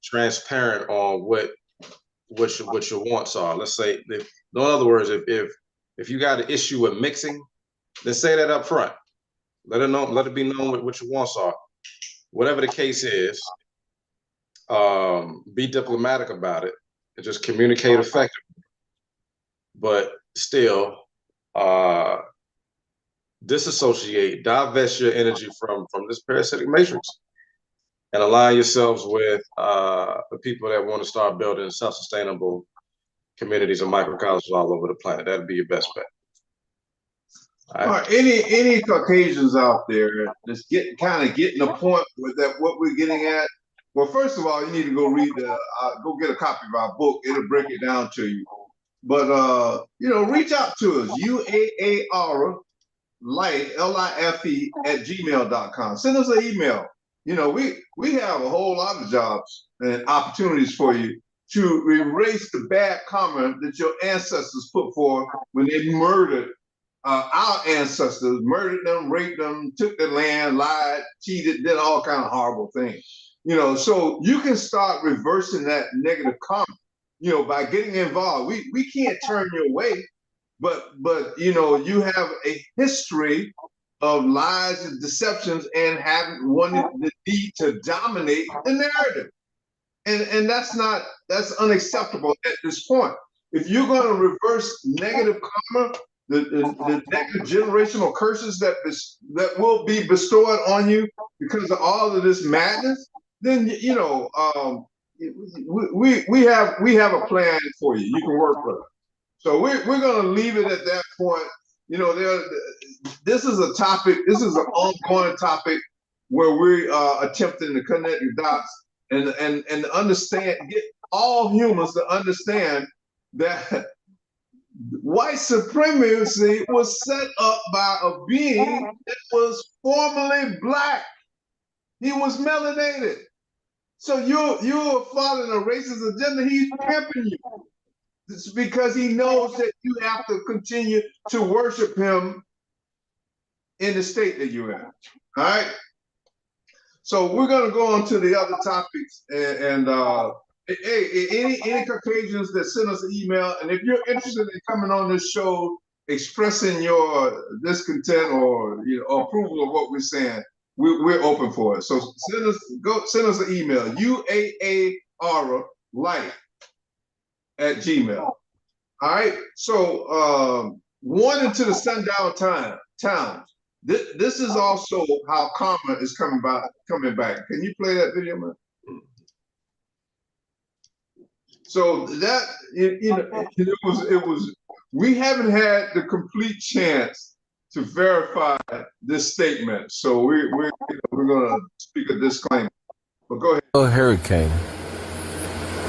transparent on what your wants are. Let's say, in other words, if you got an issue with mixing, then say that up front. Let it be known what your wants are. Whatever the case is, be diplomatic about it and just communicate effectively. But still, divest your energy from this parasitic matrix, and align yourselves with the people that want to start building self-sustainable communities and microcosms all over the planet. That'd be your best bet. All right. Any Caucasians out there that's getting a point with that, what we're getting at? Well, first of all, you need to go read go get a copy of our book. It'll break it down to you. But reach out to us, UAAR Life, LIFE at gmail.com. Send us an email. We have a whole lot of jobs and opportunities for you. to erase the bad karma that your ancestors put forth when they murdered our ancestors, murdered them, raped them, took their land, lied, cheated, did all kind of horrible things. You know, so you can start reversing that negative karma, you know, by getting involved. We can't turn you away, but you know, you have a history of lies and deceptions and having wanted the need to dominate the narrative. And that's unacceptable at this point. If you're going to reverse negative karma, the negative generational curses that will be bestowed on you because of all of this madness, then you know we have a plan for you. You can work with it. So we're going to leave it at that point. You know, this is a topic. This is an ongoing topic where we are attempting to connect the dots and understand, get all humans to understand that white supremacy was set up by a being that was formerly black. He was melanated. So you're following a racist agenda. He's pimping you. It's because he knows that you have to continue to worship him in the state that you're in. All right. So we're gonna go on to the other topics, and hey, any Caucasians that send us an email, and if you're interested in coming on this show, expressing your discontent or approval of what we're saying, we're open for it. So send us an email, uaaralight@gmail. All right. So one into the sundown towns. This is also how karma is coming back. Can you play that video, man? So that it was. We haven't had the complete chance to verify this statement, so we're gonna speak a disclaimer. But go ahead. I love hurricane.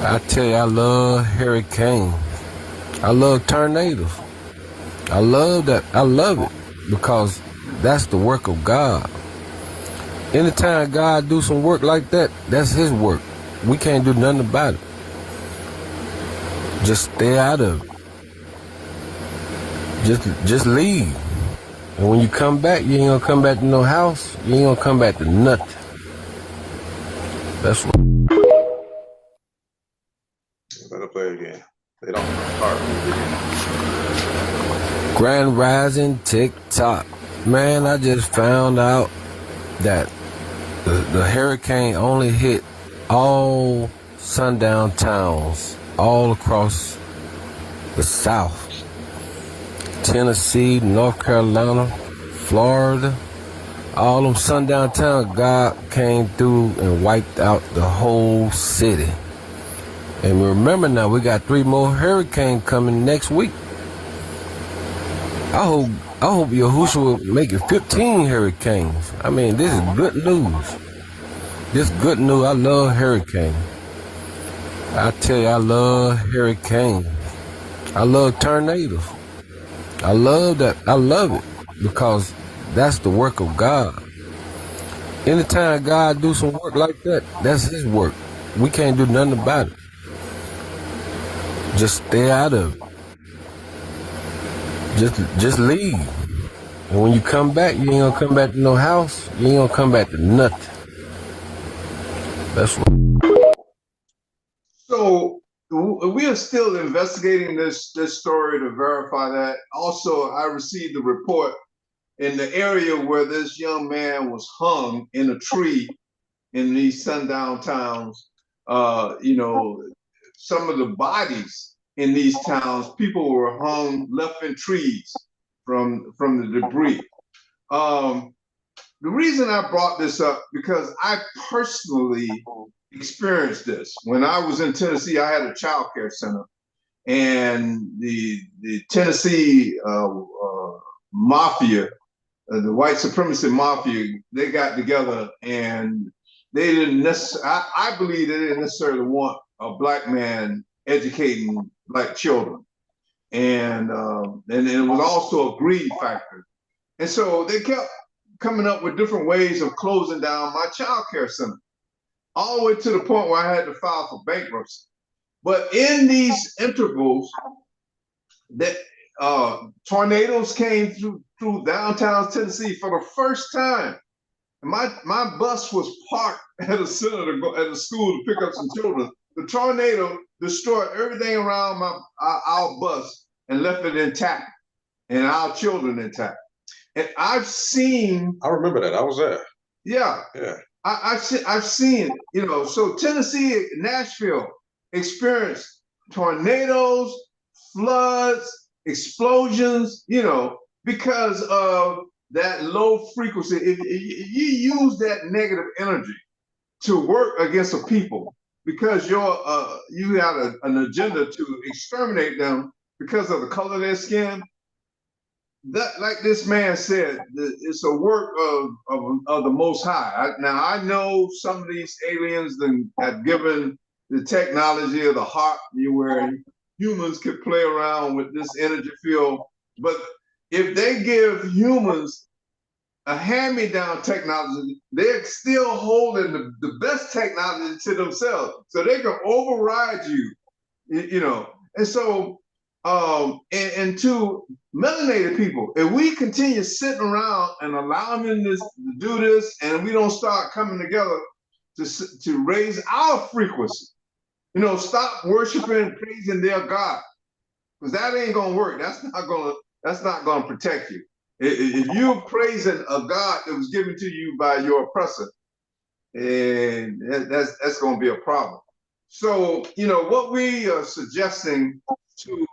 I tell you, I love hurricane. I love tornadoes. I love that. I love it because that's the work of God. Anytime God do some work like that, that's his work. We can't do nothing about it. Just stay out of it. Just leave. And when you come back, you ain't gonna come back to no house. You ain't gonna come back to nothing. That's what. Better play again. They don't start. Grand Rising TikTok. Man, I just found out that the hurricane only hit all sundown towns all across the South. Tennessee, North Carolina, Florida, all them sundown towns, God came through and wiped out the whole city. And remember now, we got 3 more hurricanes coming next week. I hope Yahushua will make it 15 hurricanes. I mean, this is good news. This good news. I love hurricanes. I tell you, I love hurricanes. I love tornadoes. I love that. I love it because that's the work of God. Anytime God do some work like that, that's his work. We can't do nothing about it. Just stay out of it. Just leave. And when you come back, you ain't gonna come back to no house. You ain't gonna come back to nothing. That's what. So we are still investigating this story to verify that. Also, I received a report in the area where this young man was hung in a tree in these sundown towns. Some of the bodies in these towns, people were hung, left in trees from the debris. The reason I brought this up, because I personally experienced this. When I was in Tennessee, I had a child care center, and the Tennessee mafia, the white supremacy mafia, they got together, and they didn't necessarily, I believe they didn't necessarily want a black man educating black children. And it was also a greed factor. And so they kept coming up with different ways of closing down my child care center, all the way to the point where I had to file for bankruptcy. But in these intervals, that tornadoes came through downtown Tennessee for the first time. My bus was parked at a center to go at a school to pick up some children. The tornado destroyed everything around our bus and left it intact, and our children intact. And I've seen. I remember that. I was there. Yeah. Yeah. I've seen. So Tennessee, Nashville experienced tornadoes, floods, explosions. Because of that low frequency. If you use that negative energy to work against a people because you had an agenda to exterminate them because of the color of their skin, that, like this man said, it's a work of the Most High. Now I know some of these aliens have given the technology of the heart, where humans could play around with this energy field, but if they give humans a hand-me-down technology, they're still holding the best technology to themselves, so they can override you, And so, and to melanated people, if we continue sitting around and allowing them to do this, and we don't start coming together to raise our frequency, stop worshiping and praising their God, because that ain't gonna work. That's not gonna protect you. If you're praising a God that was given to you by your oppressor, and that's going to be a problem. So, what we are suggesting to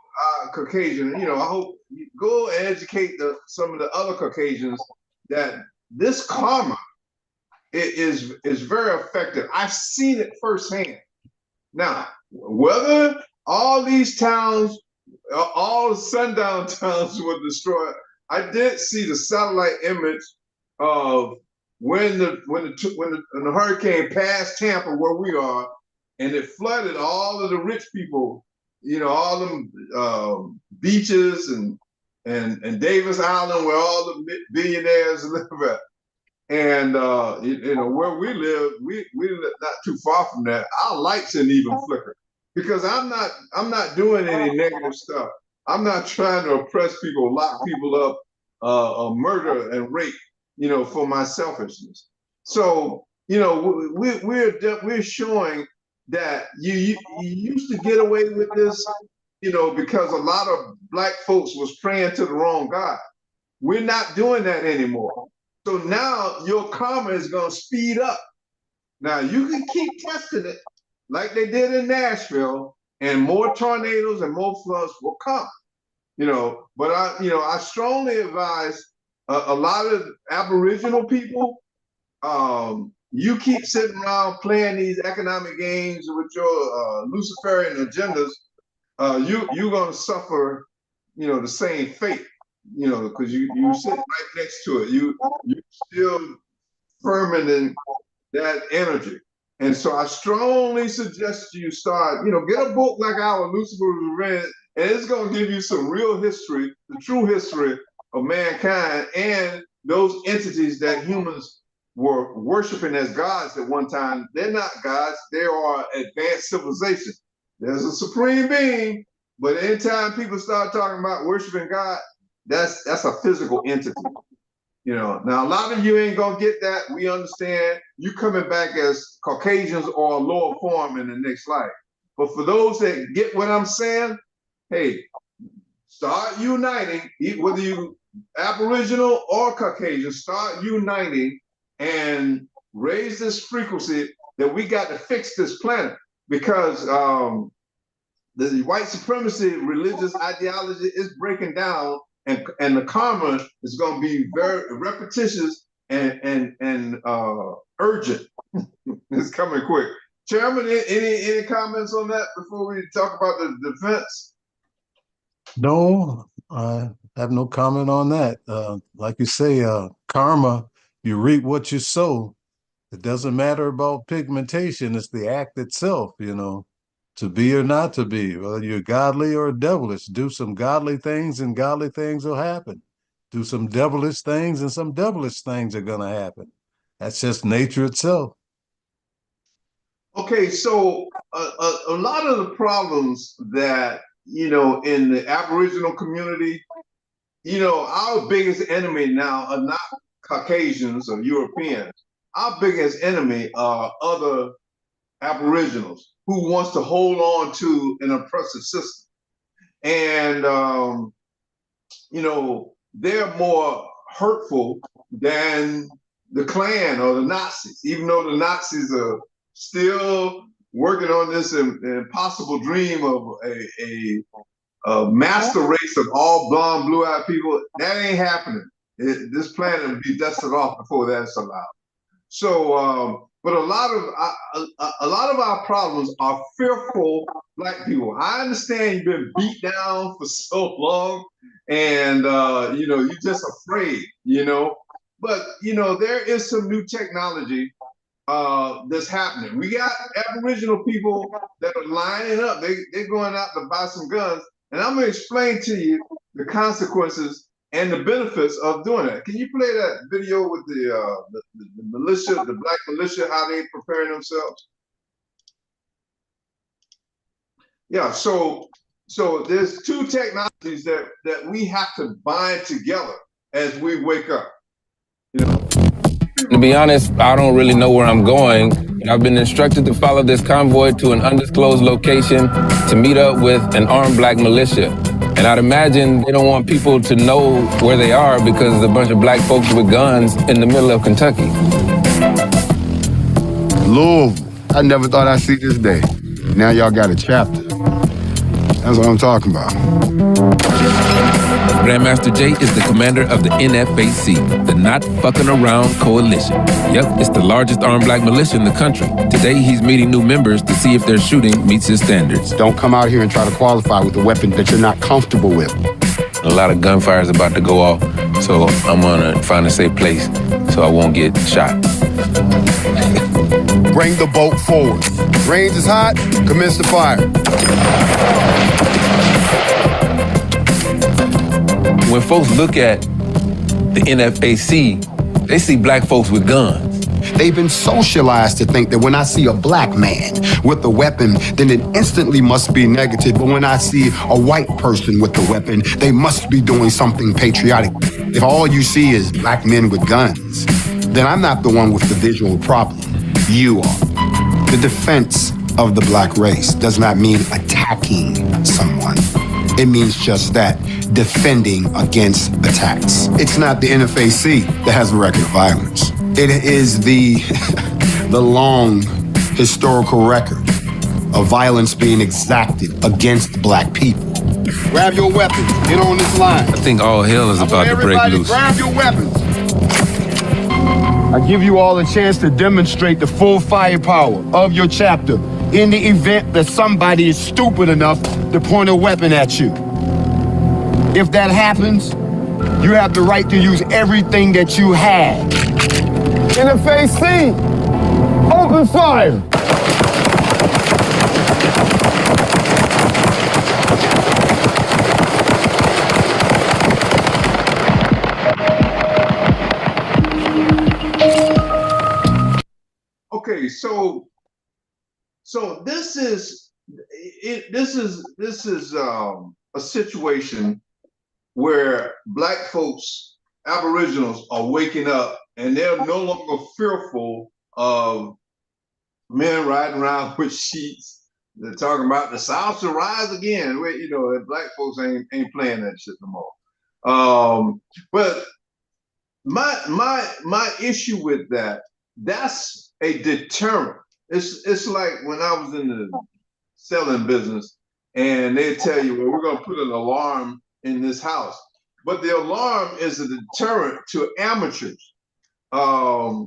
Caucasian, I hope you go and educate some of the other Caucasians that this karma is very effective. I've seen it firsthand. Now, whether all these towns, all the sundown towns were destroyed, I did see the satellite image of when the hurricane passed Tampa, where we are, and it flooded all of the rich people, all them beaches and Davis Island, where all the billionaires live at. And where we live, we live not too far from that. Our lights didn't even flicker because I'm not doing any negative stuff. I'm not trying to oppress people, lock people up, murder and rape, for my selfishness. So, we're showing that you used to get away with this, because a lot of Black folks was praying to the wrong God. We're not doing that anymore. So now your karma is going to speed up. Now you can keep testing it like they did in Nashville, and more tornadoes and more floods will come. But I strongly advise a lot of Aboriginal people. You keep sitting around playing these economic games with your Luciferian agendas. You're going to suffer, the same fate. Because you sit right next to it. You still fermenting that energy. And so I strongly suggest you start, get a book like our Lucifer's Revenge, and it's going to give you some real history, the true history of mankind and those entities that humans were worshiping as gods at one time. They're not gods, they are advanced civilization. There's a supreme being, but anytime people start talking about worshiping God, that's a physical entity. Now a lot of you ain't gonna get that. We understand you coming back as Caucasians or a lower form in the next life. But for those that get what I'm saying, hey, start uniting, whether you Aboriginal or Caucasian, start uniting and raise this frequency that we got to fix this planet, because the white supremacy religious ideology is breaking down, and the karma is going to be very repetitious and urgent. It's coming quick. Chairman, any comments on that before we talk about the defense? No, I have no comment on that. Like you say, karma, you reap what you sow. It doesn't matter about pigmentation. It's the act itself, to be or not to be, whether you're godly or devilish. Do some godly things and godly things will happen. Do some devilish things and some devilish things are going to happen. That's just nature itself. Okay, so a lot of the problems that, in the Aboriginal community, our biggest enemy now are not Caucasians or Europeans. Our biggest enemy are other Aboriginals who wants to hold on to an oppressive system. And, they're more hurtful than the Klan or the Nazis, even though the Nazis are still working on this impossible dream of a master race of all blonde, blue-eyed people. That ain't happening. This planet will be dusted off before that's allowed. So, but a lot of our problems are fearful Black people. I understand you've been beat down for so long, and you're just afraid, But there is some new technology that's happening. We got Aboriginal people that are lining up. They're going out to buy some guns, and I'm going to explain to you the consequences and the benefits of doing that. Can you play that video with the militia, the Black militia, how they preparing themselves? Yeah. So there's two technologies that we have to bind together as we wake up. To be honest, I don't really know where I'm going. I've been instructed to follow this convoy to an undisclosed location to meet up with an armed Black militia. And I'd imagine they don't want people to know where they are because there's a bunch of Black folks with guns in the middle of Kentucky. Louisville, I never thought I'd see this day. Now y'all got a chapter. That's what I'm talking about. Grandmaster Jay is the commander of the NFAC, the Not Fucking Around Coalition. Yep, it's the largest armed Black militia in the country. Today, he's meeting new members to see if their shooting meets his standards. Don't come out here and try to qualify with a weapon that you're not comfortable with. A lot of gunfire is about to go off, so I'm gonna find a safe place so I won't get shot. Bring the boat forward. Range is hot, commence the fire. When folks look at the NFAC, they see Black folks with guns. They've been socialized to think that when I see a Black man with a weapon, then it instantly must be negative. But when I see a white person with a weapon, they must be doing something patriotic. If all you see is Black men with guns, then I'm not the one with the visual problem. You are. The defense of the Black race does not mean attacking someone. It means just that, defending against attacks. It's not the NFAC that has a record of violence. It is the long historical record of violence being exacted against Black people. Grab your weapons, get on this line. I think all hell is about to break loose. Grab your weapons. I give you all a chance to demonstrate the full firepower of your chapter in the event that somebody is stupid enough to point a weapon at you. If that happens, you have the right to use everything that you have. NFAC, open fire! Okay, so this is a situation where Black folks, Aboriginals, are waking up and they're no longer fearful of men riding around with sheets. They're talking about the South should rise again. Where Black folks ain't playing that shit no more. But my issue with that's a deterrent. It's like when I was in the selling business and they tell you, well, we're gonna put an alarm in this house. But the alarm is a deterrent to amateurs. A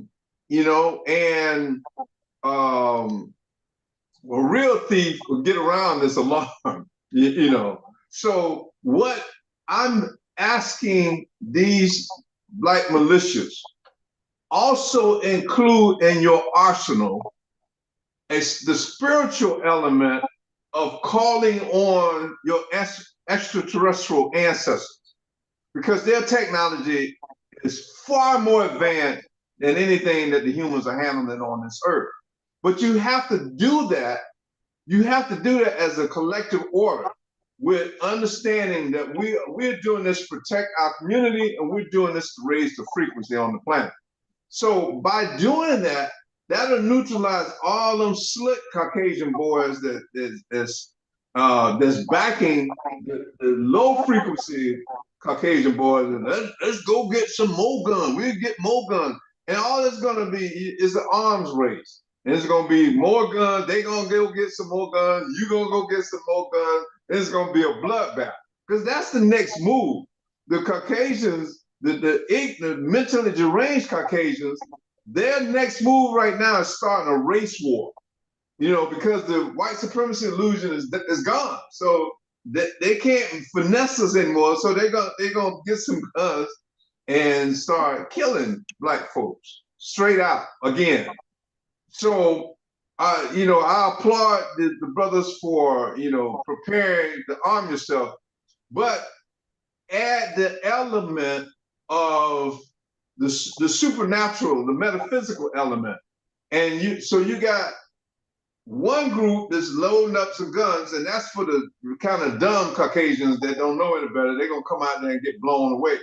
real thief will get around this alarm, So what I'm asking these Black militias, also include in your arsenal the spiritual element of calling on your extraterrestrial ancestors, because their technology is far more advanced than anything that the humans are handling on this earth. But you have to do that you have to do that as a collective order with understanding that we're doing this to protect our community and we're doing this to raise the frequency on the planet. So by doing that, that'll neutralize all them slick Caucasian boys that's backing the low frequency Caucasian boys. And let's go get some more guns. We'll get more guns. And all it's gonna be is an arms race. And it's gonna be more guns. They gonna go get some more guns. You gonna go get some more guns. It's gonna be a bloodbath. Because that's the next move. The Caucasians, the mentally deranged Caucasians, their next move right now is starting a race war. You know, because the white supremacy illusion is gone. So they can't finesse us anymore. So they're gonna get some guns and start killing black folks straight out again. So you know, I applaud the brothers for, you know, preparing to arm yourself, but add the element of the supernatural, the metaphysical element. And you got one group that's loading up some guns, and that's for the kind of dumb Caucasians that don't know any better. They're gonna come out there and get blown away.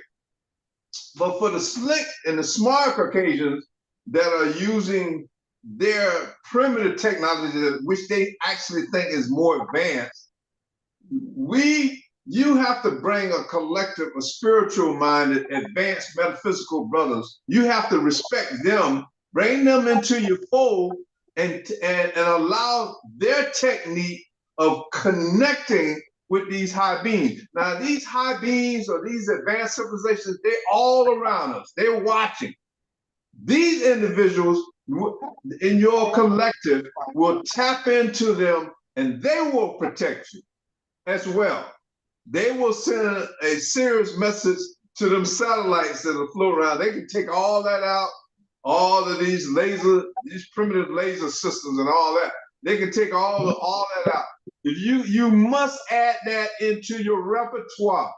But for the slick and the smart Caucasians that are using their primitive technology, which they actually think is more advanced, you have to bring a collective, a spiritual-minded, advanced metaphysical brothers. You have to respect them, bring them into your fold, and allow their technique of connecting with these high beings. Now, these high beings or these advanced civilizations, they're all around us. They're watching. These individuals in your collective will tap into them and they will protect you as well. They will send a serious message to them satellites that will float around. They can take all that out, all of these primitive laser systems and all that. They can take all that out. You must add that into your repertoire.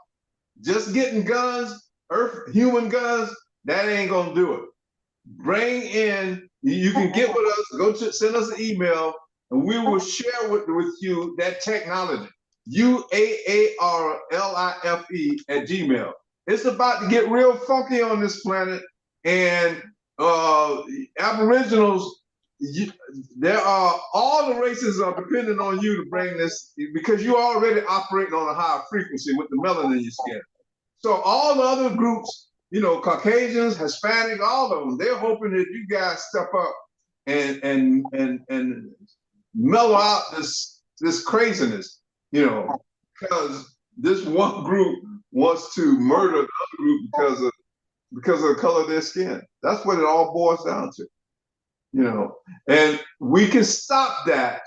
Just getting guns, human guns, that ain't gonna do it. Bring in, you can get with us, send us an email, and we will share with you that technology. UAARLIFE@gmail. It's about to get real funky on this planet, and Aboriginals, there are all the races are dependent on you to bring this, because you're already operating on a higher frequency with the melanin in your skin. So all the other groups, you know, Caucasians, Hispanic, all of them, they're hoping that you guys step up and mellow out this craziness, you know, because this one group wants to murder the other group because of the color of their skin. That's what it all boils down to, you know. And we can stop that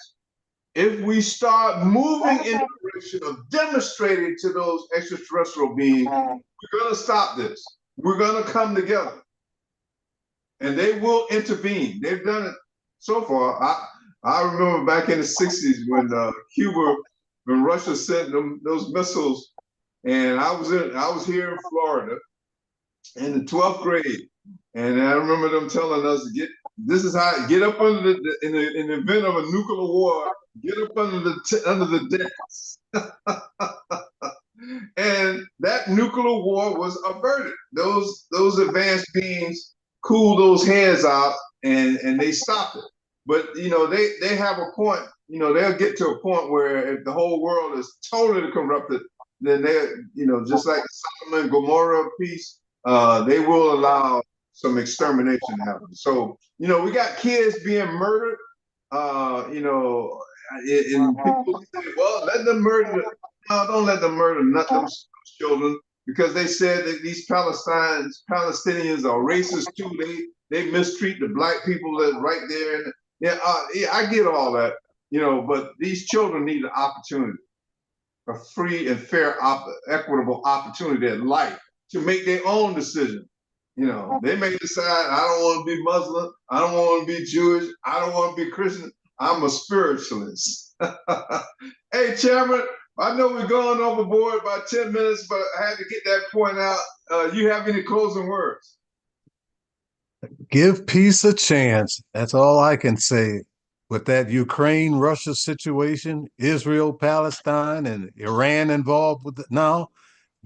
if we start moving in the direction of demonstrating to those extraterrestrial beings, we're gonna stop this. We're gonna come together. And they will intervene. They've done it so far. I remember back in the 60s when when Russia sent those missiles, and I was here in Florida in the 12th grade, and I remember them telling us get up under in the event of a nuclear war, get up under the decks. And that nuclear war was averted. Those advanced beings cooled those heads out, and they stopped it. But you know, they have a point. You know, they'll get to a point where if the whole world is totally corrupted, then they, you know, just like the Sodom and Gomorrah peace, they will allow some extermination to happen. So, you know, we got kids being murdered. You know, and people say, well, let them murder. No, don't let them murder those children, because they said that these Palestinians are racist too. They mistreat the black people that right there. And yeah, I get all that, you know, but these children need an opportunity, a free and fair, equitable opportunity at life to make their own decision. You know, they may decide, I don't want to be Muslim, I don't want to be Jewish, I don't want to be Christian, I'm a spiritualist. Hey, Chairman, I know we're going overboard by 10 minutes, but I had to get that point out. You have any closing words? Give peace a chance. That's all I can say. with that Ukraine-Russia situation, Israel, Palestine, and Iran involved with it now,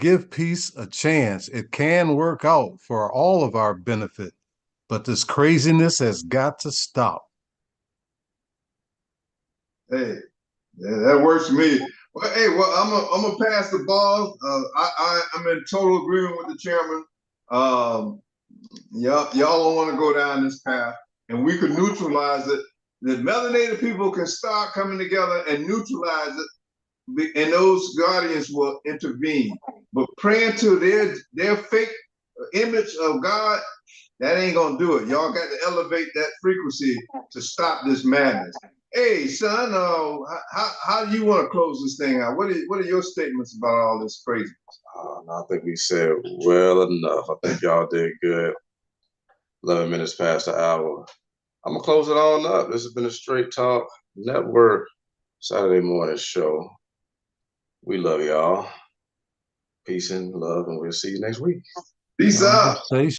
give peace a chance. It can work out for all of our benefit, but this craziness has got to stop. Hey, yeah, that works for me. Well, hey, well, I'm gonna pass the ball. I'm in total agreement with the chairman. Y'all don't want to go down this path, and we could neutralize it. The melanated people can start coming together and neutralize it, and those guardians will intervene. But praying to their fake image of God, that ain't gonna do it. Y'all got to elevate that frequency to stop this madness. Hey, son, how do you want to close this thing out? What are your statements about all this crazy? I think we said well enough. I think y'all did good. 11 minutes past the hour. I'm gonna close it on up. This has been a Straight Talk Network Saturday morning show. We love y'all. Peace and love, and we'll see you next week. Peace out. Conversation.